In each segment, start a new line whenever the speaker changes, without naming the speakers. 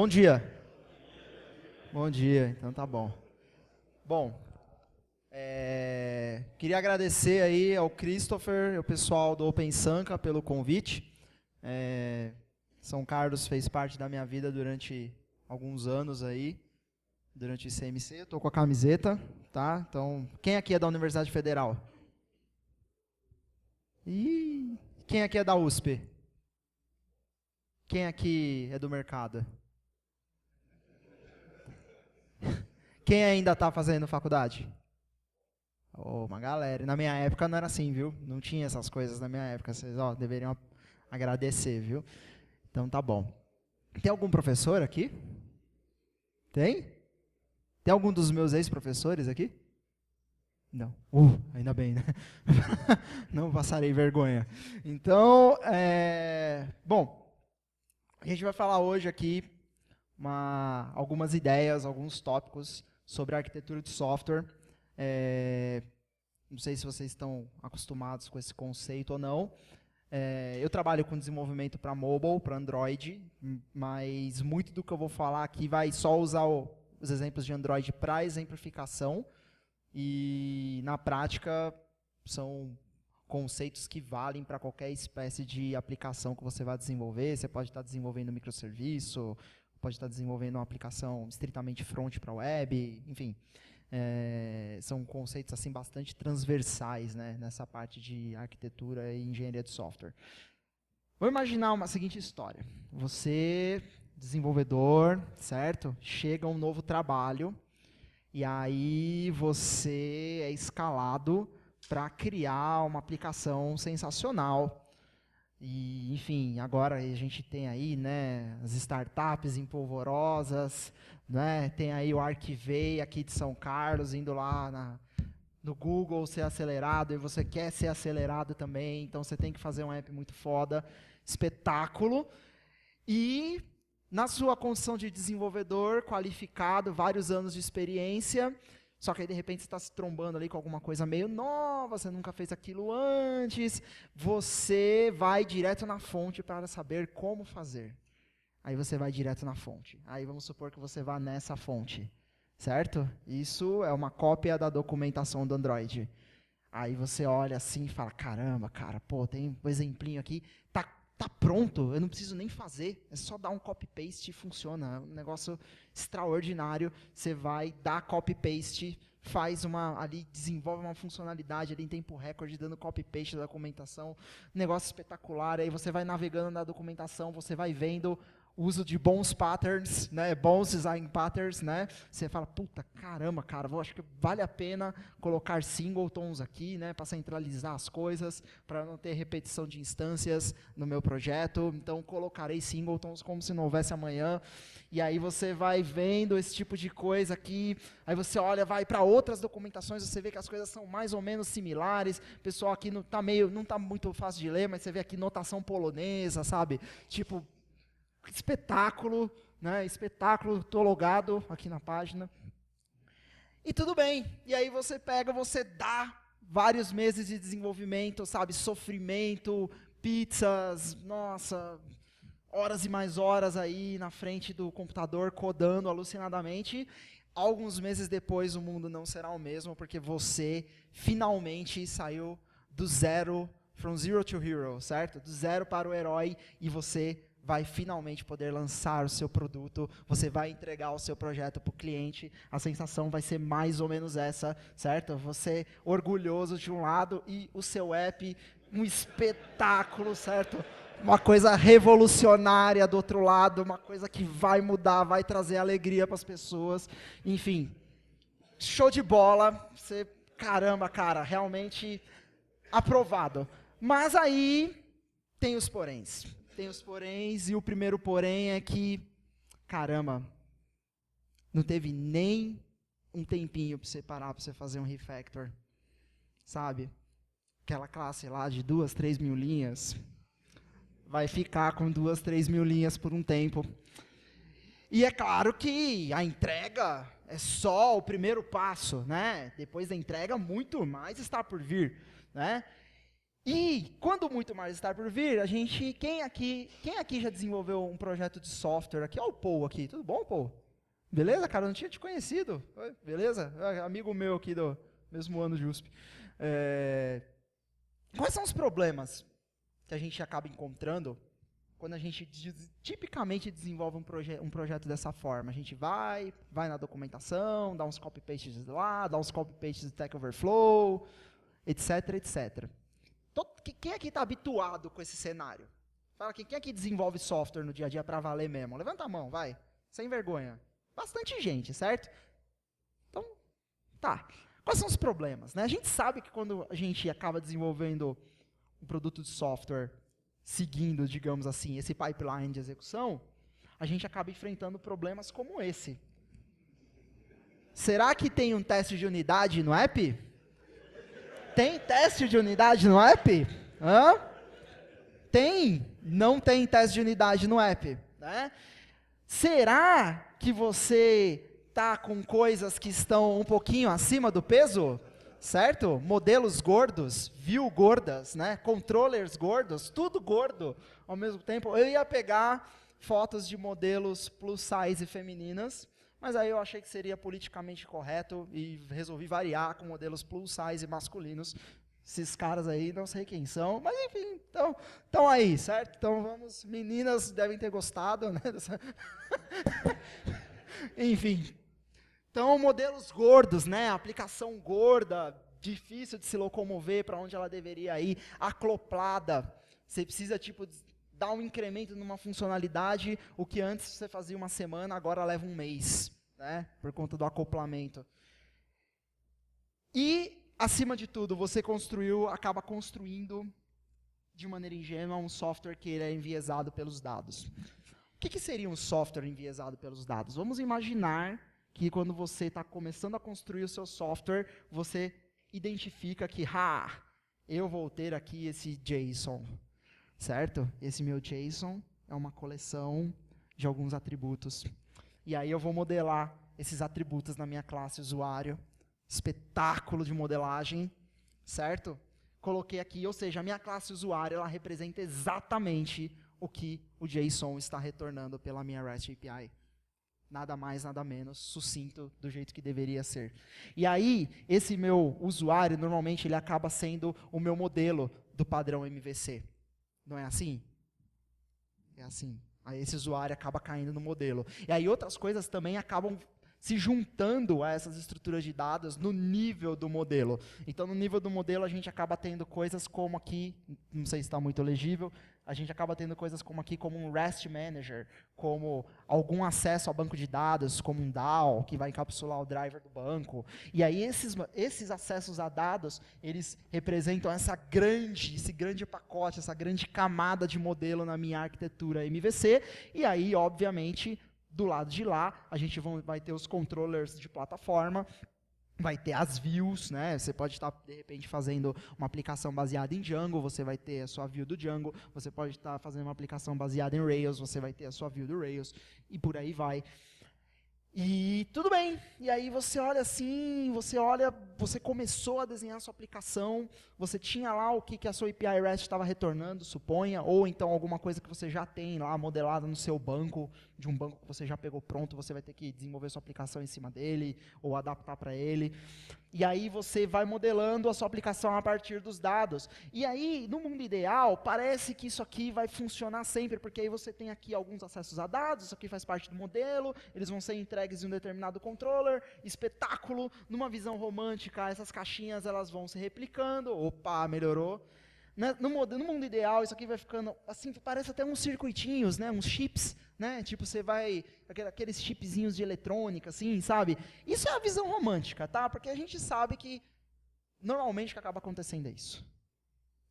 Bom dia. Bom dia, então tá bom. Bom, queria agradecer aí ao Christopher e ao pessoal do Open Sanka pelo convite. São Carlos fez parte da minha vida durante alguns anos aí, durante o ICMC. Eu tô com a camiseta, tá? Então, quem aqui é da Universidade Federal? E quem aqui é da USP? Quem aqui é do mercado? Quem ainda está fazendo faculdade? Oh, uma galera. Na minha época não era assim, viu? Não tinha essas coisas na minha época. Vocês deveriam agradecer, viu? Então tá bom. Tem algum professor aqui? Tem? Tem algum dos meus ex-professores aqui? Não. Ainda bem, né? Não passarei vergonha. Então, bom, a gente vai falar hoje aqui algumas ideias, alguns tópicos sobre a arquitetura de software. Não sei se vocês estão acostumados com esse conceito ou não. Eu trabalho com desenvolvimento para mobile, para Android, mas muito do que eu vou falar aqui vai só usar os exemplos de Android para exemplificação, e na prática são conceitos que valem para qualquer espécie de aplicação que você vai desenvolver. Você pode estar desenvolvendo um microserviço, pode estar desenvolvendo uma aplicação estritamente front para web, enfim. São conceitos assim bastante transversais, né, nessa parte de arquitetura e engenharia de software. Vou imaginar uma seguinte história. Você, desenvolvedor, certo? Chega um novo trabalho e aí você é escalado para criar uma aplicação sensacional. E, enfim, agora a gente tem aí, né, as startups empolvorosas, né, tem aí o Arquivei aqui de São Carlos, indo lá no Google ser acelerado, e você quer ser acelerado também, então você tem que fazer um app muito foda, espetáculo. E na sua condição de desenvolvedor qualificado, vários anos de experiência, só que aí, de repente, você está se trombando ali com alguma coisa meio nova, você nunca fez aquilo antes, você vai direto na fonte para saber como fazer. Aí você vai direto na fonte. Aí vamos supor que você vá nessa fonte, certo? Isso é uma cópia da documentação do Android. Aí você olha assim e fala, caramba, cara, pô, tem um exemplinho aqui, tá pronto, eu não preciso nem fazer, é só dar um copy-paste e funciona, é um negócio extraordinário. Você vai dar copy-paste, desenvolve uma funcionalidade ali em tempo recorde, dando copy-paste da documentação, negócio espetacular. Aí você vai navegando na documentação, você vai vendo o uso de bons patterns, né, bons design patterns, né? Você fala, puta, caramba, cara, acho que vale a pena colocar singletons aqui, né, para centralizar as coisas, para não ter repetição de instâncias no meu projeto. Então, colocarei singletons como se não houvesse amanhã. E aí você vai vendo esse tipo de coisa aqui, aí você olha, vai para outras documentações, você vê que as coisas são mais ou menos similares. O pessoal aqui não está muito fácil de ler, mas você vê aqui notação polonesa, sabe? Tipo, espetáculo, né? Espetáculo, estou logado aqui na página. E tudo bem. E aí você dá vários meses de desenvolvimento, sabe? Sofrimento, pizzas, nossa, horas e mais horas aí na frente do computador, codando alucinadamente. Alguns meses depois o mundo não será o mesmo, porque você finalmente saiu do zero, from zero to hero, certo? Do zero para o herói, e você vai finalmente poder lançar o seu produto, você vai entregar o seu projeto para o cliente. A sensação vai ser mais ou menos essa, certo? Você orgulhoso de um lado e o seu app, um espetáculo, certo? Uma coisa revolucionária do outro lado, uma coisa que vai mudar, vai trazer alegria para as pessoas. Enfim, show de bola. Você, caramba, cara, realmente aprovado. Mas aí tem os poréns. E o primeiro porém é que, caramba, não teve nem um tempinho para você parar para você fazer um refactor, sabe? Aquela classe lá de 2, 3 mil linhas, vai ficar com 2, 3 mil linhas por um tempo. E é claro que a entrega é só o primeiro passo, né? Depois da entrega, muito mais está por vir, né? E, quando muito mais está por vir, quem aqui já desenvolveu um projeto de software aqui? Olha o Paul aqui, tudo bom, Paul? Beleza, cara, eu não tinha te conhecido. Oi, beleza? Amigo meu aqui do mesmo ano de USP. Quais são os problemas que a gente acaba encontrando quando a gente tipicamente desenvolve um projeto dessa forma? A gente vai na documentação, dá uns copy-pastes lá, dá uns copy-pastes de Stack Overflow, etc, etc. Quem aqui está habituado com esse cenário? Fala aqui, quem aqui desenvolve software no dia a dia para valer mesmo? Levanta a mão, vai. Sem vergonha. Bastante gente, certo? Então, tá. Quais são os problemas? Né? A gente sabe que quando a gente acaba desenvolvendo um produto de software seguindo, digamos assim, esse pipeline de execução, a gente acaba enfrentando problemas como esse. Será que tem um teste de unidade no app? Tem teste de unidade no app? Hã? Tem? Não tem teste de unidade no app. Né? Será que você está com coisas que estão um pouquinho acima do peso? Certo? Modelos gordos, view gordas, né? Controllers gordos, tudo gordo ao mesmo tempo. Eu ia pegar fotos de modelos plus size femininas, mas aí eu achei que seria politicamente correto e resolvi variar com modelos plus size masculinos. Esses caras aí, não sei quem são, mas enfim, estão aí, certo? Então vamos, meninas devem ter gostado, né? Enfim. Então, modelos gordos, né? Aplicação gorda, difícil de se locomover para onde ela deveria ir, acloplada. Você precisa, tipo, dar um incremento numa funcionalidade, o que antes você fazia uma semana, agora leva um mês, né? Por conta do acoplamento. E, acima de tudo, você acaba construindo, de maneira ingênua, um software que ele é enviesado pelos dados. O que seria um software enviesado pelos dados? Vamos imaginar que quando você está começando a construir o seu software, você identifica que, eu vou ter aqui esse JSON, certo? Esse meu JSON é uma coleção de alguns atributos. E aí eu vou modelar esses atributos na minha classe usuário. Espetáculo de modelagem, certo? Coloquei aqui, ou seja, a minha classe usuário, ela representa exatamente o que o JSON está retornando pela minha REST API. Nada mais, nada menos, sucinto, do jeito que deveria ser. E aí, esse meu usuário, normalmente, ele acaba sendo o meu modelo do padrão MVC. Não é assim? É assim. Aí esse usuário acaba caindo no modelo. E aí outras coisas também acabam se juntando a essas estruturas de dados no nível do modelo. Então, no nível do modelo, a gente acaba tendo coisas como aqui, não sei se está muito legível, a gente acaba tendo coisas como aqui, como um REST Manager, como algum acesso ao banco de dados, como um DAO, que vai encapsular o driver do banco. E aí, esses acessos a dados, eles representam esse grande pacote, essa grande camada de modelo na minha arquitetura MVC. E aí, obviamente, do lado de lá, a gente vai ter os controllers de plataforma, vai ter as views, né? Você pode estar, de repente, fazendo uma aplicação baseada em Django, você vai ter a sua view do Django, você pode estar fazendo uma aplicação baseada em Rails, você vai ter a sua view do Rails, e por aí vai. E tudo bem, e aí você olha assim, você começou a desenhar a sua aplicação, você tinha lá o que a sua API REST estava retornando, suponha, ou então alguma coisa que você já tem lá modelada no seu banco, de um banco que você já pegou pronto, você vai ter que desenvolver sua aplicação em cima dele, ou adaptar para ele. E aí você vai modelando a sua aplicação a partir dos dados. E aí, no mundo ideal, parece que isso aqui vai funcionar sempre, porque aí você tem aqui alguns acessos a dados, isso aqui faz parte do modelo, eles vão ser entregues em um determinado controller, espetáculo, numa visão romântica, essas caixinhas elas vão se replicando, opa, melhorou. No mundo ideal, isso aqui vai ficando, assim, parece até uns circuitinhos, né, uns chips, né, tipo você vai, aqueles chipzinhos de eletrônica, assim, sabe? Isso é a visão romântica, tá? Porque a gente sabe que, normalmente, o que acaba acontecendo é isso.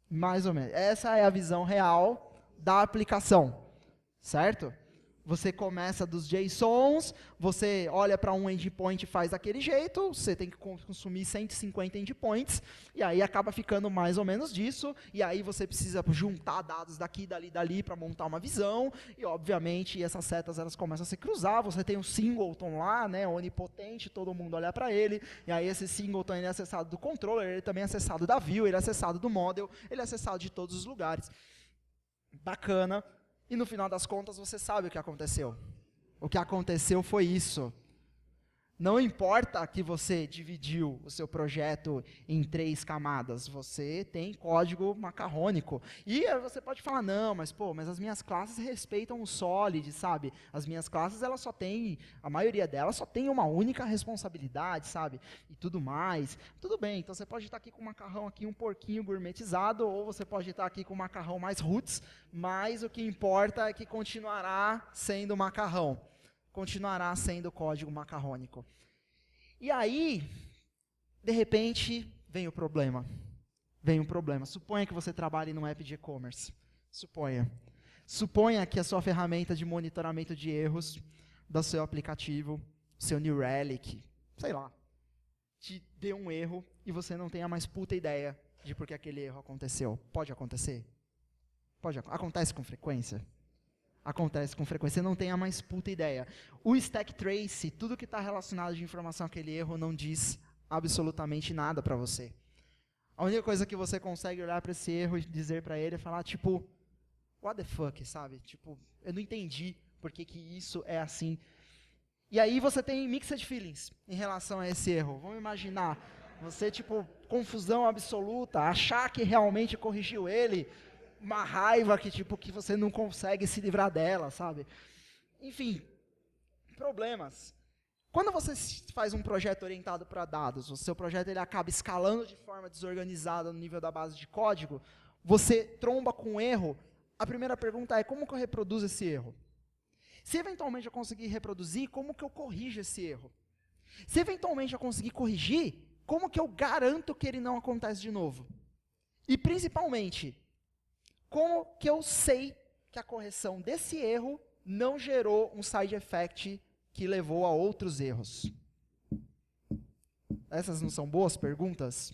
Mais ou menos. Essa é a visão real da aplicação, certo? Você começa dos JSONs, você olha para um endpoint e faz daquele jeito, você tem que consumir 150 endpoints, e aí acaba ficando mais ou menos disso, e aí você precisa juntar dados daqui, dali para montar uma visão, e obviamente essas setas elas começam a se cruzar, você tem um singleton lá, né, onipotente, todo mundo olha para ele, e aí esse singleton ele é acessado do controller, ele também é acessado da view, ele é acessado do model, ele é acessado de todos os lugares. Bacana. E no final das contas, você sabe o que aconteceu. O que aconteceu foi isso. Não importa que você dividiu o seu projeto em 3 camadas, você tem código macarrônico. E você pode falar, não, mas as minhas classes respeitam o Solid, sabe? As minhas classes, elas só têm, a maioria delas só tem uma única responsabilidade, sabe? E tudo mais. Tudo bem, então você pode estar aqui com um macarrão aqui, um porquinho gourmetizado, ou você pode estar aqui com um macarrão mais roots, mas o que importa é que continuará sendo macarrão. Continuará sendo código macarrônico. E aí, de repente, vem o problema. Vem um problema. Suponha que você trabalhe num app de e-commerce. Suponha que a sua ferramenta de monitoramento de erros do seu aplicativo, seu New Relic, sei lá, te dê um erro e você não tenha mais puta ideia de por que aquele erro aconteceu. Pode acontecer? Acontece com frequência? Acontece com frequência, você não tem a mais puta ideia. O stack trace, tudo que está relacionado de informação àquele erro não diz absolutamente nada para você. A única coisa que você consegue olhar para esse erro e dizer para ele é falar, tipo, what the fuck, sabe? Tipo, eu não entendi por que isso é assim. E aí você tem mixed feelings em relação a esse erro. Vamos imaginar, você, tipo, confusão absoluta, achar que realmente corrigiu ele, uma raiva que você não consegue se livrar dela, sabe? Enfim, problemas. Quando você faz um projeto orientado para dados, o seu projeto ele acaba escalando de forma desorganizada no nível da base de código, você tromba com um erro, a primeira pergunta é, como que eu reproduzo esse erro? Se eventualmente eu conseguir reproduzir, como que eu corrijo esse erro? Se eventualmente eu conseguir corrigir, como que eu garanto que ele não acontece de novo? E principalmente, como que eu sei que a correção desse erro não gerou um side effect que levou a outros erros? Essas não são boas perguntas?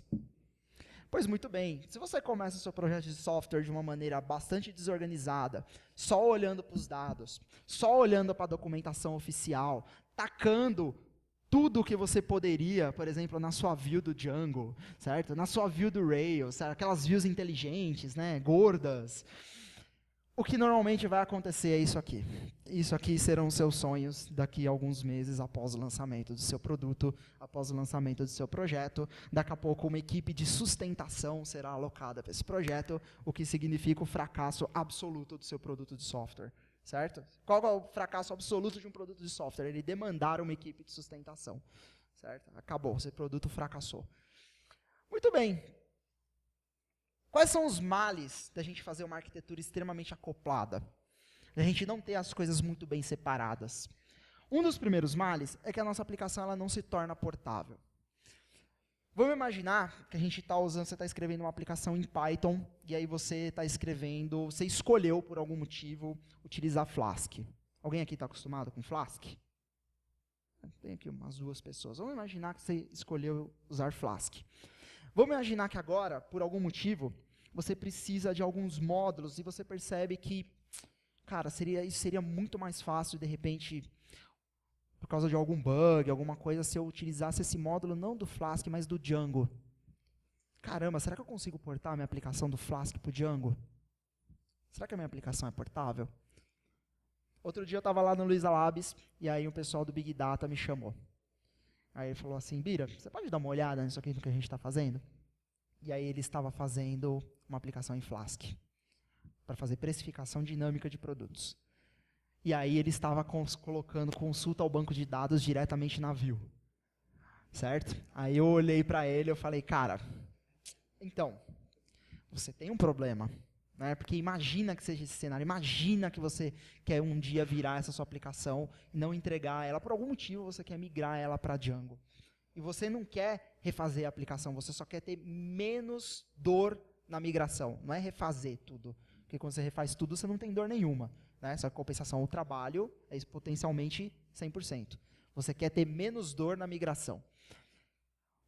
Pois muito bem, se você começa o seu projeto de software de uma maneira bastante desorganizada, só olhando para os dados, só olhando para a documentação oficial, tacando tudo o que você poderia, por exemplo, na sua view do Django, certo? Na sua view do Rails, certo? Aquelas views inteligentes, né? Gordas. O que normalmente vai acontecer é isso aqui. Isso aqui serão seus sonhos daqui a alguns meses após o lançamento do seu produto, após o lançamento do seu projeto. Daqui a pouco uma equipe de sustentação será alocada para esse projeto, o que significa o fracasso absoluto do seu produto de software. Certo? Qual é o fracasso absoluto de um produto de software? Ele demandar uma equipe de sustentação. Certo? Acabou, esse produto fracassou. Muito bem. Quais são os males da gente fazer uma arquitetura extremamente acoplada? Da gente não ter as coisas muito bem separadas? Um dos primeiros males é que a nossa aplicação ela não se torna portável. Vamos imaginar que a gente está usando, você está escrevendo uma aplicação em Python, e aí você está escrevendo, você escolheu por algum motivo utilizar Flask. Alguém aqui está acostumado com Flask? Tem aqui umas 2 pessoas. Vamos imaginar que você escolheu usar Flask. Vamos imaginar que agora, por algum motivo, você precisa de alguns módulos e você percebe que, cara, isso seria muito mais fácil, de repente, por causa de algum bug, alguma coisa, se eu utilizasse esse módulo não do Flask, mas do Django. Caramba, será que eu consigo portar a minha aplicação do Flask para o Django? Será que a minha aplicação é portável? Outro dia eu estava lá no Luiza Labs, e aí um pessoal do Big Data me chamou. Aí ele falou assim, Bira, você pode dar uma olhada nisso aqui no que a gente está fazendo? E aí ele estava fazendo uma aplicação em Flask, para fazer precificação dinâmica de produtos. E aí ele estava colocando consulta ao banco de dados diretamente na view. Certo? Aí eu olhei para ele e falei, cara, então, você tem um problema. Né? Porque imagina que seja esse cenário, imagina que você quer um dia virar essa sua aplicação e não entregar ela, por algum motivo você quer migrar ela para Django. E você não quer refazer a aplicação, você só quer ter menos dor na migração, não é refazer tudo. Porque quando você refaz tudo, você não tem dor nenhuma. né? Só que compensação, o trabalho é potencialmente 100%. Você quer ter menos dor na migração.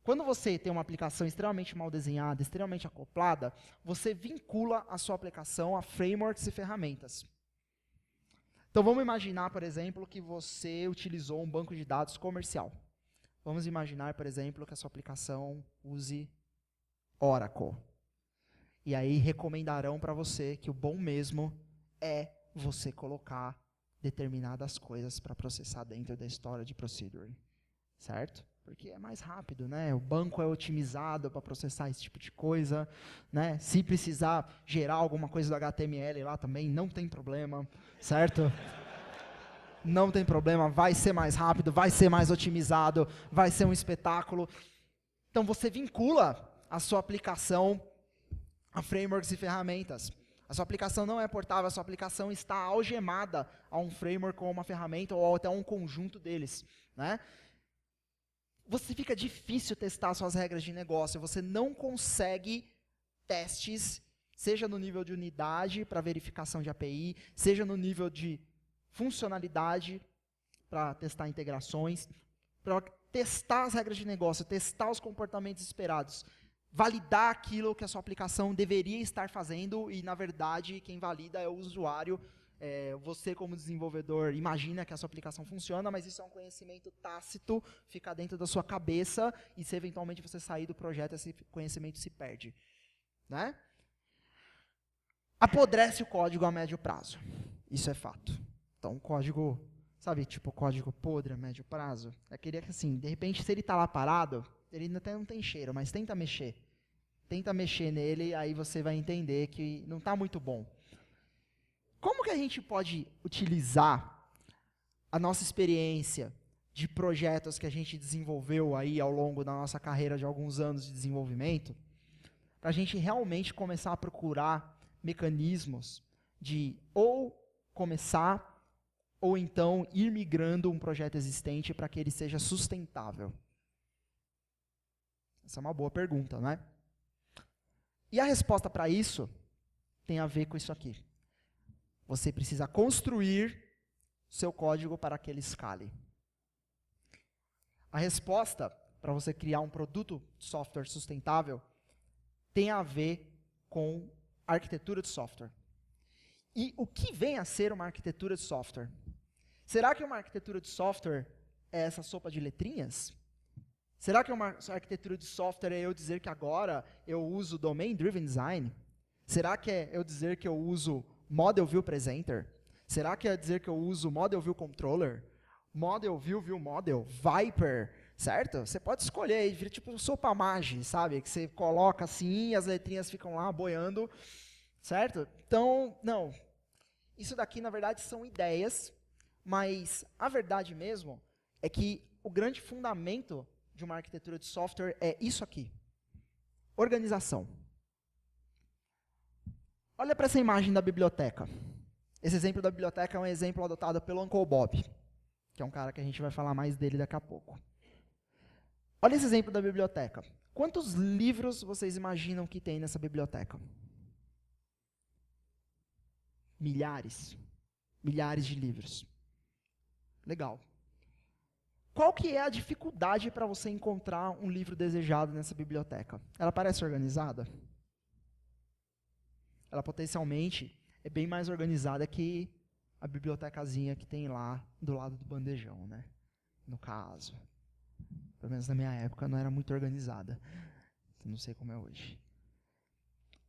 Quando você tem uma aplicação extremamente mal desenhada, extremamente acoplada, você vincula a sua aplicação a frameworks e ferramentas. Então vamos imaginar, por exemplo, que você utilizou um banco de dados comercial. Vamos imaginar, por exemplo, que a sua aplicação use Oracle. E aí recomendarão para você que o bom mesmo é você colocar determinadas coisas para processar dentro da história de procedure, certo? Porque é mais rápido, né? O banco é otimizado para processar esse tipo de coisa, né? Se precisar gerar alguma coisa do HTML lá também, não tem problema, certo? Não tem problema, vai ser mais rápido, vai ser mais otimizado, vai ser um espetáculo. Então você vincula a sua aplicação a frameworks e ferramentas. A sua aplicação não é portável, a sua aplicação está algemada a um framework ou uma ferramenta ou até um conjunto deles, né? Você fica difícil testar suas regras de negócio, você não consegue testes, seja no nível de unidade para verificação de API, seja no nível de funcionalidade para testar integrações, para testar as regras de negócio, testar os comportamentos esperados, validar aquilo que a sua aplicação deveria estar fazendo e, na verdade, quem valida é o usuário. Você, como desenvolvedor, imagina que a sua aplicação funciona, mas isso é um conhecimento tácito, fica dentro da sua cabeça e se eventualmente você sair do projeto, esse conhecimento se perde, né? Apodrece o código a médio prazo. Isso é fato. Então, o código, sabe, tipo código podre a médio prazo, eu queria que, assim, de repente, se ele está lá parado, ele até não tem cheiro, mas tenta mexer. Tenta mexer nele, aí você vai entender que não está muito bom. Como que a gente pode utilizar a nossa experiência de projetos que a gente desenvolveu aí ao longo da nossa carreira de alguns anos de desenvolvimento, para a gente realmente começar a procurar mecanismos de ou começar ou então ir migrando um projeto existente para que ele seja sustentável? Essa é uma boa pergunta, né? E a resposta para isso tem a ver com isso aqui. Você precisa construir seu código para que ele escale. A resposta para você criar um produto de software sustentável tem a ver com arquitetura de software. E o que vem a ser uma arquitetura de software? Será que uma arquitetura de software é essa sopa de letrinhas? Será que uma arquitetura de software é eu dizer que agora eu uso Domain Driven Design? Será que é eu dizer que eu uso Model View Presenter? Será que é dizer que eu uso Model View Controller? Model View, View Model, Viper, certo? Você pode escolher aí, vira tipo sopa magi, sabe? Que você coloca assim e as letrinhas ficam lá boiando, certo? Então, não. Isso daqui, na verdade, são ideias, mas a verdade mesmo é que o grande fundamento de uma arquitetura de software é isso aqui. Organização. Olha para essa imagem da biblioteca. Esse exemplo da biblioteca é um exemplo adotado pelo Uncle Bob, que é um cara que a gente vai falar mais dele daqui a pouco. Olha esse exemplo da biblioteca. Quantos livros vocês imaginam que tem nessa biblioteca? Milhares. Milhares de livros. Legal. Qual que é a dificuldade para você encontrar um livro desejado nessa biblioteca? Ela parece organizada? Ela potencialmente é bem mais organizada que a bibliotecazinha que tem lá do lado do bandejão, né? No caso. Pelo menos na minha época não era muito organizada. Não sei como é hoje.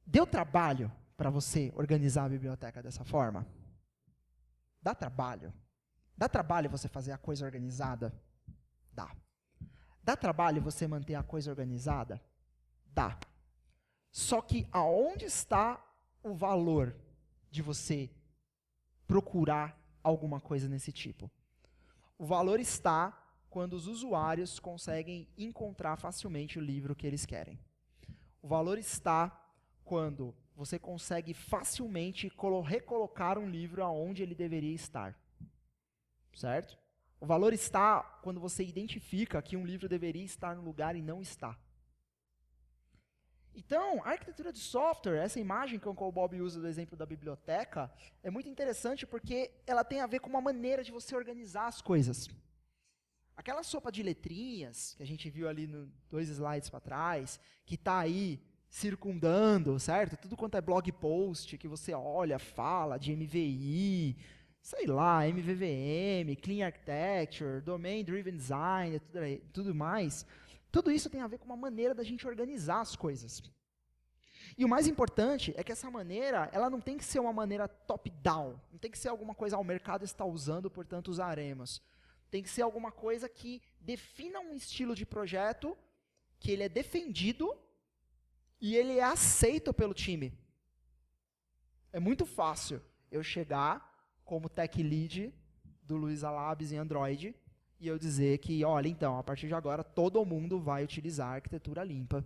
Deu trabalho para você organizar a biblioteca dessa forma? Dá trabalho? Dá trabalho você fazer a coisa organizada? Dá. Dá trabalho você manter a coisa organizada? Dá. Só que aonde está o valor de você procurar alguma coisa nesse tipo? O valor está quando os usuários conseguem encontrar facilmente o livro que eles querem. O valor está quando você consegue facilmente recolocar um livro aonde ele deveria estar. Certo? O valor está quando você identifica que um livro deveria estar no lugar e não está. Então, a arquitetura de software, essa imagem que o Bob usa do exemplo da biblioteca, é muito interessante porque ela tem a ver com uma maneira de você organizar as coisas. Aquela sopa de letrinhas, que a gente viu ali 2 slides para trás, que está aí circundando, certo? Tudo quanto é blog post, que você olha, fala de MVI, sei lá, MVVM, Clean Architecture, Domain Driven Design, tudo mais. Tudo isso tem a ver com uma maneira da gente organizar as coisas. E o mais importante é que essa maneira, ela não tem que ser uma maneira top-down, não tem que ser alguma coisa, o mercado está usando, portanto usaremos. Tem que ser alguma coisa que defina um estilo de projeto, que ele é defendido e ele é aceito pelo time. É muito fácil eu chegar como tech lead do Luiza Labs em Android e eu dizer que, olha, então, a partir de agora, todo mundo vai utilizar arquitetura limpa,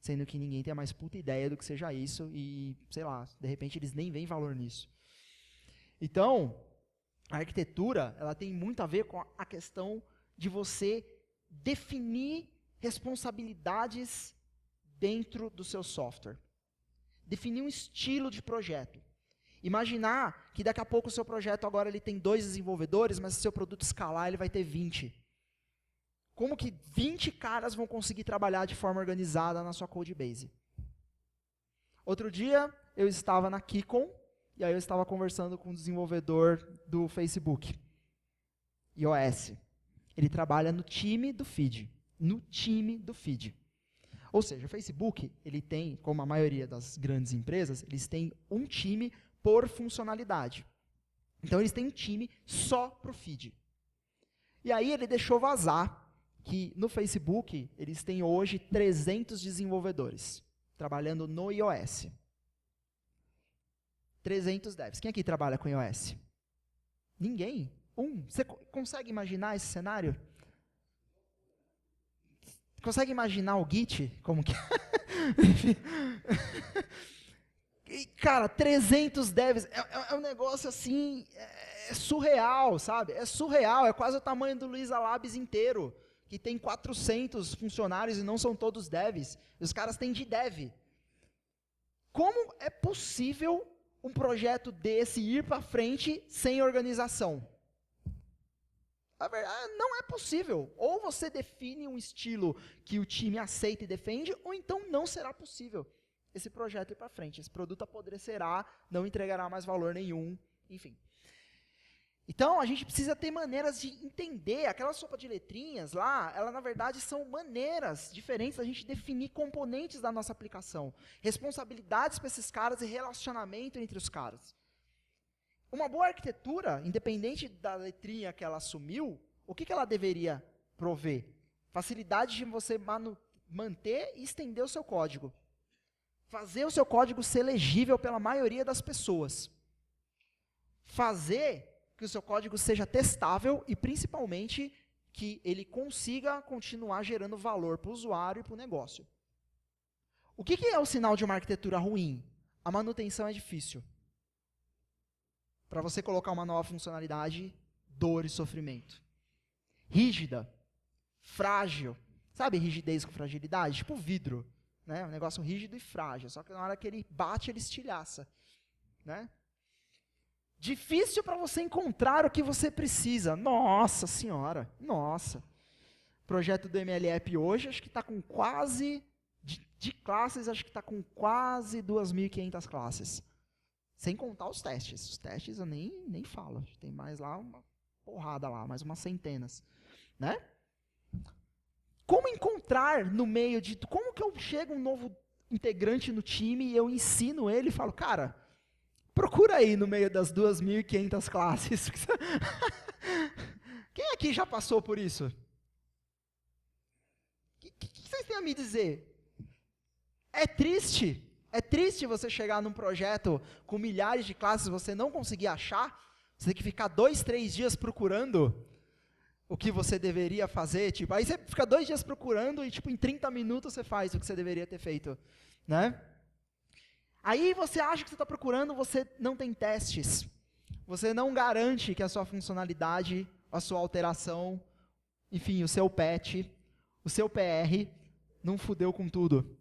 sendo que ninguém tem a mais puta ideia do que seja isso e, sei lá, de repente eles nem veem valor nisso. Então, a arquitetura, ela tem muito a ver com a questão de você definir responsabilidades dentro do seu software. Definir um estilo de projeto. Imaginar que daqui a pouco o seu projeto agora ele tem 2 desenvolvedores, mas se o seu produto escalar, ele vai ter 20. Como que 20 caras vão conseguir trabalhar de forma organizada na sua codebase? Outro dia, eu estava na KiCon, e aí eu estava conversando com um desenvolvedor do Facebook, iOS. Ele trabalha no time do feed. No time do feed. Ou seja, o Facebook, ele tem, como a maioria das grandes empresas, eles têm um time por funcionalidade. Então, eles têm um time só para o feed. E aí, ele deixou vazar que no Facebook, eles têm hoje 300 desenvolvedores trabalhando no iOS. 300 devs. Quem aqui trabalha com iOS? Ninguém. Você consegue imaginar esse cenário? Consegue imaginar o Git? Como que E, cara, 300 devs, é um negócio assim, é surreal, sabe? É surreal, é quase o tamanho do Luiza Labs inteiro, que tem 400 funcionários e não são todos devs. E os caras têm de dev. Como é possível um projeto desse ir para frente sem organização? A verdade, não é possível. Ou você define um estilo que o time aceita e defende, ou então não será possível esse projeto ir para frente. Esse produto apodrecerá, não entregará mais valor nenhum, enfim. Então, a gente precisa ter maneiras de entender. Aquela sopa de letrinhas lá, ela na verdade são maneiras diferentes da gente definir componentes da nossa aplicação. Responsabilidades para esses caras e relacionamento entre os caras. Uma boa arquitetura, independente da letrinha que ela assumiu, o que ela deveria prover? Facilidade de você manter e estender o seu código. Fazer o seu código ser legível pela maioria das pessoas. Fazer que o seu código seja testável e, principalmente, que ele consiga continuar gerando valor para o usuário e para o negócio. O que é o sinal de uma arquitetura ruim? A manutenção é difícil. Para você colocar uma nova funcionalidade, dor e sofrimento. Rígida, frágil. Sabe rigidez com fragilidade? Tipo vidro. Né? Um negócio rígido e frágil. Só que na hora que ele bate, ele estilhaça. Né? Difícil para você encontrar o que você precisa. Nossa senhora, nossa. O projeto do MLApp hoje, acho que está com quase, de classes, acho que está com quase 2.500 classes. Sem contar os testes. Os testes eu nem falo. Tem mais lá, uma porrada lá, mais umas centenas. Né? Como encontrar no meio de... Como que eu chego um novo integrante no time e eu ensino ele e falo, cara, procura aí no meio das 2.500 classes. Quem aqui já passou por isso? O que vocês têm a me dizer? É triste. É triste você chegar num projeto com milhares de classes e você não conseguir achar. Você tem que ficar 2, 3 dias procurando o que você deveria fazer. Tipo, aí você fica 2 dias procurando e tipo, em 30 minutos você faz o que você deveria ter feito. Né? Aí você acha que você está procurando, você não tem testes. Você não garante que a sua funcionalidade, a sua alteração, enfim, o seu patch, o seu PR, não fudeu com tudo.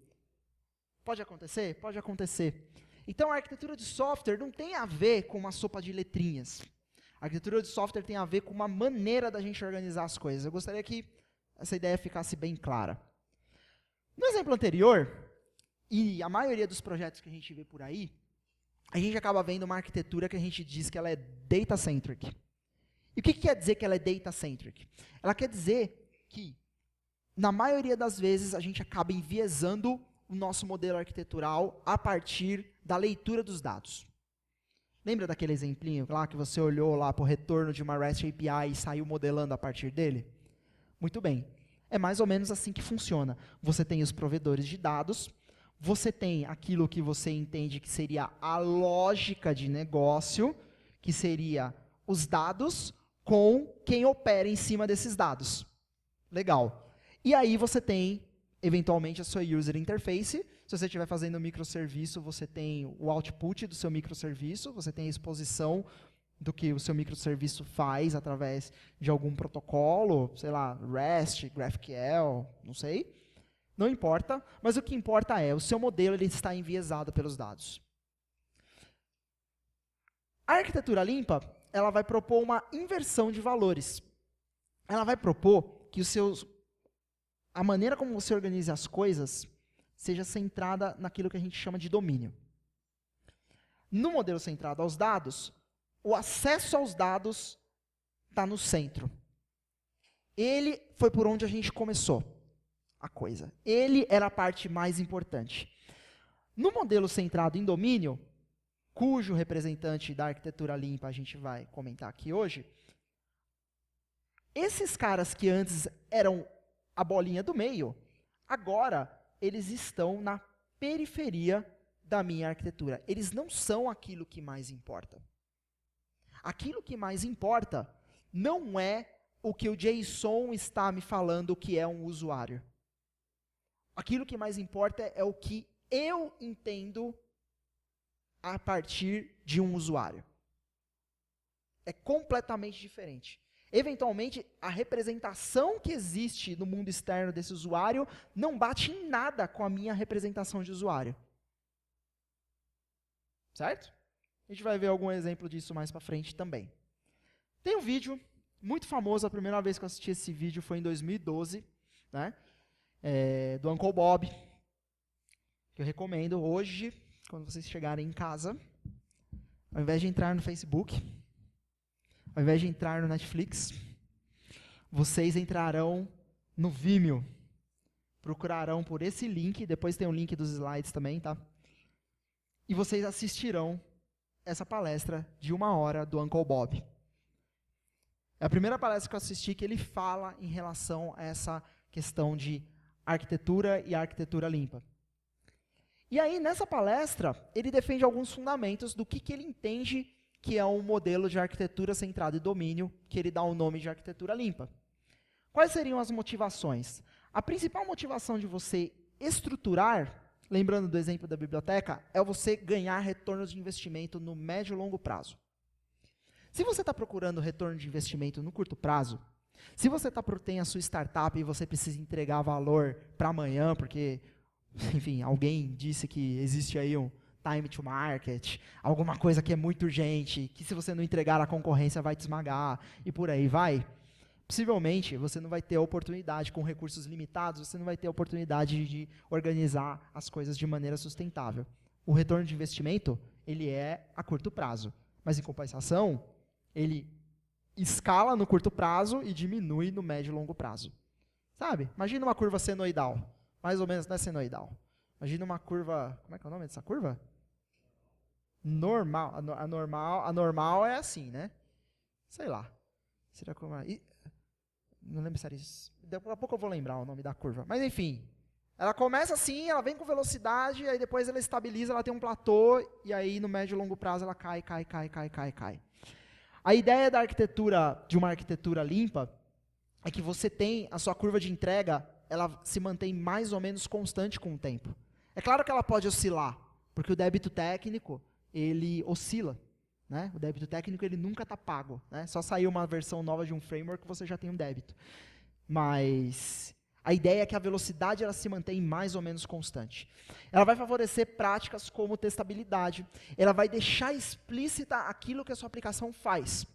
Pode acontecer? Pode acontecer. Então, a arquitetura de software não tem a ver com uma sopa de letrinhas. A arquitetura de software tem a ver com uma maneira da gente organizar as coisas. Eu gostaria que essa ideia ficasse bem clara. No exemplo anterior, e a maioria dos projetos que a gente vê por aí, a gente acaba vendo uma arquitetura que a gente diz que ela é data-centric. E o que quer dizer que ela é data-centric? Ela quer dizer que, na maioria das vezes, a gente acaba enviesando o nosso modelo arquitetural a partir da leitura dos dados. Lembra daquele exemplinho lá que você olhou lá para o retorno de uma REST API e saiu modelando a partir dele? Muito bem. É mais ou menos assim que funciona. Você tem os provedores de dados, você tem aquilo que você entende que seria a lógica de negócio, que seria os dados com quem opera em cima desses dados. Legal. E aí você tem, eventualmente, a sua user interface. Se você estiver fazendo microserviço, você tem o output do seu microserviço, você tem a exposição do que o seu microserviço faz através de algum protocolo, sei lá, REST, GraphQL, não sei. Não importa, mas o que importa é, o seu modelo ele está enviesado pelos dados. A arquitetura limpa, ela vai propor uma inversão de valores. Ela vai propor que a maneira como você organiza as coisas seja centrada naquilo que a gente chama de domínio. No modelo centrado aos dados, o acesso aos dados está no centro. Ele foi por onde a gente começou a coisa. Ele era a parte mais importante. No modelo centrado em domínio, cujo representante da arquitetura limpa a gente vai comentar aqui hoje, esses caras que antes eram a bolinha do meio, agora eles estão na periferia da minha arquitetura. Eles não são aquilo que mais importa. Aquilo que mais importa não é o que o JSON está me falando que é um usuário. Aquilo que mais importa é o que eu entendo a partir de um usuário. É completamente diferente. Eventualmente, a representação que existe no mundo externo desse usuário não bate em nada com a minha representação de usuário. Certo? A gente vai ver algum exemplo disso mais para frente também. Tem um vídeo muito famoso, a primeira vez que eu assisti esse vídeo foi em 2012, né? Do Uncle Bob, que eu recomendo hoje, quando vocês chegarem em casa, ao invés de entrar no Facebook, ao invés de entrar no Netflix, vocês entrarão no Vimeo, procurarão por esse link, depois tem o link dos slides também, tá? E vocês assistirão essa palestra de 1 hora do Uncle Bob. É a primeira palestra que eu assisti que ele fala em relação a essa questão de arquitetura e arquitetura limpa. E aí, nessa palestra, ele defende alguns fundamentos do que ele entende que é um modelo de arquitetura centrado em domínio, que ele dá o nome de arquitetura limpa. Quais seriam as motivações? A principal motivação de você estruturar, lembrando do exemplo da biblioteca, é você ganhar retornos de investimento no médio e longo prazo. Se você está procurando retorno de investimento no curto prazo, se você tem a sua startup e você precisa entregar valor para amanhã, porque, enfim, alguém disse que existe aí um time to market, alguma coisa que é muito urgente, que se você não entregar a concorrência vai te esmagar, e por aí vai, possivelmente você não vai ter a oportunidade, com recursos limitados, você não vai ter a oportunidade de organizar as coisas de maneira sustentável. O retorno de investimento, ele é a curto prazo, mas em compensação, ele escala no curto prazo e diminui no médio e longo prazo. Sabe? Imagina uma curva senoidal, mais ou menos, não é senoidal. Imagina uma curva, como é que é o nome dessa curva? Normal. A normal é assim, né? Sei lá. Será que não lembro se era isso. Daqui a pouco eu vou lembrar o nome da curva. Mas enfim, ela começa assim, ela vem com velocidade, aí depois ela estabiliza, ela tem um platô, e aí no médio e longo prazo ela cai. A ideia da arquitetura, de uma arquitetura limpa, é que você tem a sua curva de entrega, ela se mantém mais ou menos constante com o tempo. É claro que ela pode oscilar, porque o débito técnico, ele oscila. Né? O débito técnico ele nunca está pago. Né? Só saiu uma versão nova de um framework, você já tem um débito. Mas A ideia é que a velocidade ela se mantém mais ou menos constante. Ela vai favorecer práticas como testabilidade. Ela vai deixar explícita aquilo que a sua aplicação faz.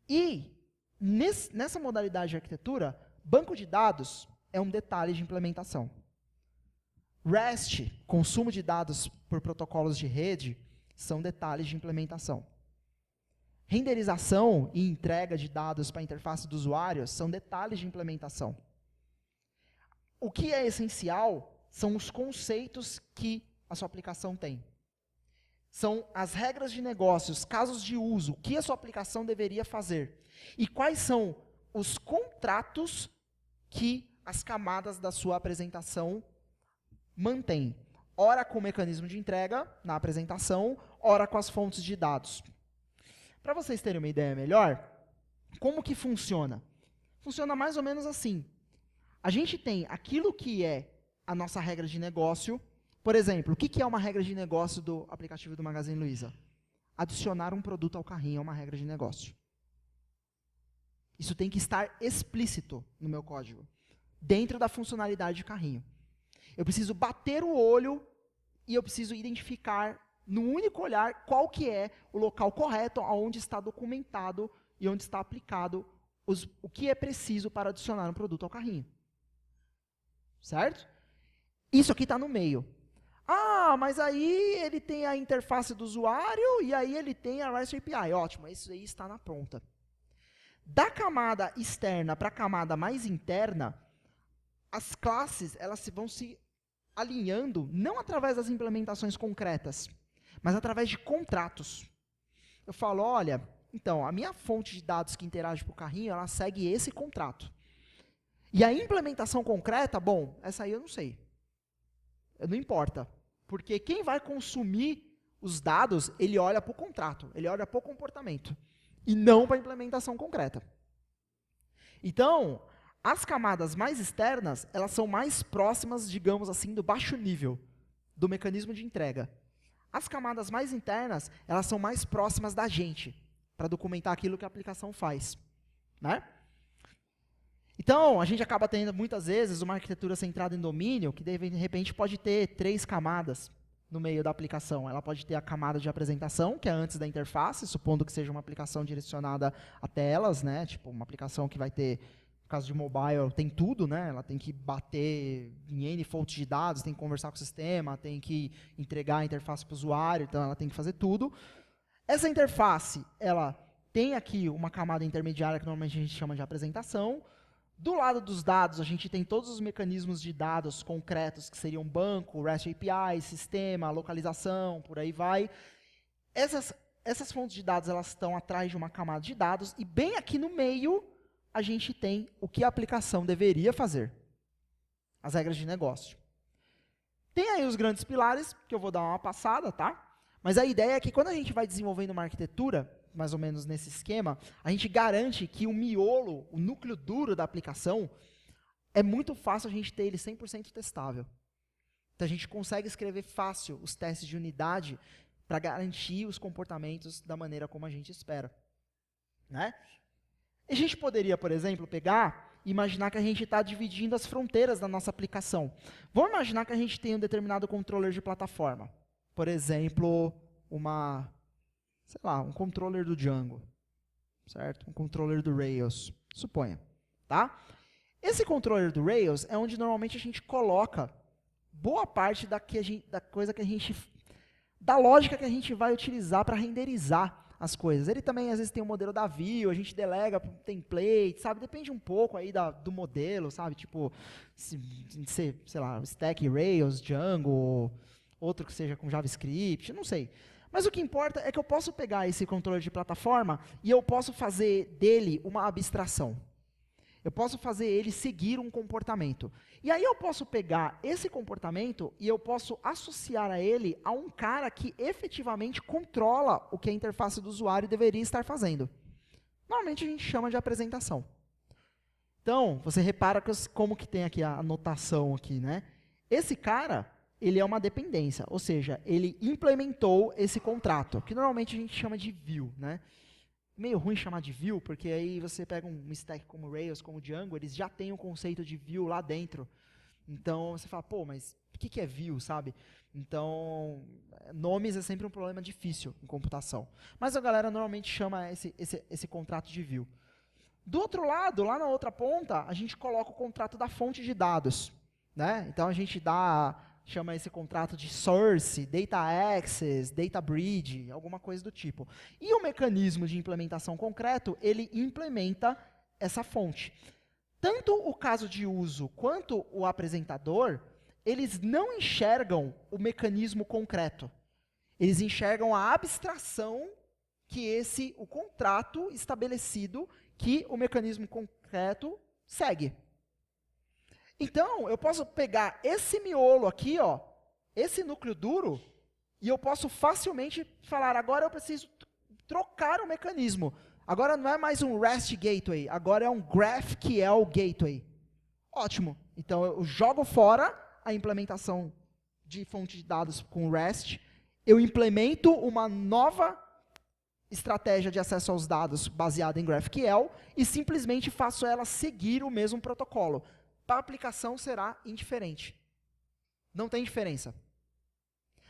E, nessa modalidade de arquitetura, banco de dados é um detalhe de implementação. REST, consumo de dados por protocolos de rede, são detalhes de implementação. Renderização e entrega de dados para a interface do usuário são detalhes de implementação. O que é essencial são os conceitos que a sua aplicação tem. São as regras de negócios, casos de uso, o que a sua aplicação deveria fazer. E quais são os contratos que as camadas da sua apresentação mantêm. Ora com o mecanismo de entrega na apresentação, ora com as fontes de dados. Para vocês terem uma ideia melhor, como que funciona? Funciona mais ou menos assim. A gente tem aquilo que é a nossa regra de negócio. Por exemplo, o que é uma regra de negócio do aplicativo do Magazine Luiza? Adicionar um produto ao carrinho é uma regra de negócio. Isso tem que estar explícito no meu código, dentro da funcionalidade de carrinho. Eu preciso bater o olho e eu preciso identificar, no único olhar, qual que é o local correto onde está documentado e onde está aplicado o que é preciso para adicionar um produto ao carrinho. Certo? Isso aqui está no meio. Ah, mas aí ele tem a interface do usuário e aí ele tem a REST API. Ótimo, isso aí está na ponta. Da camada externa para a camada mais interna, as classes elas vão se alinhando não através das implementações concretas, mas através de contratos. Eu falo, olha, então, a minha fonte de dados que interage com o carrinho, ela segue esse contrato. E a implementação concreta, bom, essa aí eu não sei. Não importa. Porque quem vai consumir os dados, ele olha para o contrato, ele olha para o comportamento, e não para a implementação concreta. Então, as camadas mais externas, elas são mais próximas, digamos assim, do baixo nível, do mecanismo de entrega. As camadas mais internas, elas são mais próximas da gente, para documentar aquilo que a aplicação faz. Né? Então, a gente acaba tendo, muitas vezes, uma arquitetura centrada em domínio, que de repente pode ter 3 camadas no meio da aplicação. Ela pode ter a camada de apresentação, que é antes da interface, supondo que seja uma aplicação direcionada a telas, né? Tipo, uma aplicação que vai ter, no caso de mobile, tem tudo, né? Ela tem que bater em N fontes de dados, tem que conversar com o sistema, tem que entregar a interface para o usuário, então ela tem que fazer tudo. Essa interface, ela tem aqui uma camada intermediária que normalmente a gente chama de apresentação. Do lado dos dados, a gente tem todos os mecanismos de dados concretos, que seriam banco, REST API, sistema, localização, por aí vai. Essas fontes de dados elas estão atrás de uma camada de dados, e bem aqui no meio, a gente tem o que a aplicação deveria fazer. As regras de negócio. Tem aí os grandes pilares, que eu vou dar uma passada, tá? Mas a ideia é que quando a gente vai desenvolvendo uma arquitetura, mais ou menos nesse esquema, a gente garante que o miolo, o núcleo duro da aplicação, é muito fácil a gente ter ele 100% testável. Então a gente consegue escrever fácil os testes de unidade para garantir os comportamentos da maneira como a gente espera. Né? A gente poderia, por exemplo, pegar e imaginar que a gente está dividindo as fronteiras da nossa aplicação. Vamos imaginar que a gente tem um determinado controller de plataforma. Por exemplo, um controller do Django, certo? Um controller do Rails, suponha, tá? Esse controller do Rails é onde normalmente a gente coloca boa parte da lógica que a gente vai utilizar para renderizar as coisas. Ele também, às vezes, tem um modelo da Vue, a gente delega para um template, sabe? Depende um pouco aí do modelo, sabe? Tipo, sei lá, Stack Rails, Django, outro que seja com JavaScript, não sei. Mas o que importa é que eu posso pegar esse controller de plataforma e eu posso fazer dele uma abstração. Eu posso fazer ele seguir um comportamento. E aí eu posso pegar esse comportamento e eu posso associar a ele a um cara que efetivamente controla o que a interface do usuário deveria estar fazendo. Normalmente a gente chama de apresentação. Então, você repara como que tem aqui a anotação aqui, né? Esse cara, ele é uma dependência, ou seja, ele implementou esse contrato, que normalmente a gente chama de view, né? meio ruim chamar de view, porque aí você pega um stack como Rails, como Django, eles já têm um conceito de view lá dentro. Então, você fala, pô, mas o que é view, sabe? Então, nomes é sempre um problema difícil em computação. Mas a galera normalmente chama esse contrato de view. Do outro lado, lá na outra ponta, a gente coloca o contrato da fonte de dados, né? Então, a gente chama esse contrato de source, data access, data bridge, alguma coisa do tipo. E o mecanismo de implementação concreto, ele implementa essa fonte. Tanto o caso de uso quanto o apresentador, eles não enxergam o mecanismo concreto. Eles enxergam a abstração que o contrato estabelecido que o mecanismo concreto segue. Então, eu posso pegar esse miolo aqui, ó, esse núcleo duro, e eu posso facilmente falar, agora eu preciso trocar o mecanismo. Agora não é mais um REST Gateway, agora é um GraphQL Gateway. Ótimo. Então, eu jogo fora a implementação de fonte de dados com REST, eu implemento uma nova estratégia de acesso aos dados baseada em GraphQL e simplesmente faço ela seguir o mesmo protocolo. Para a aplicação será indiferente. Não tem diferença.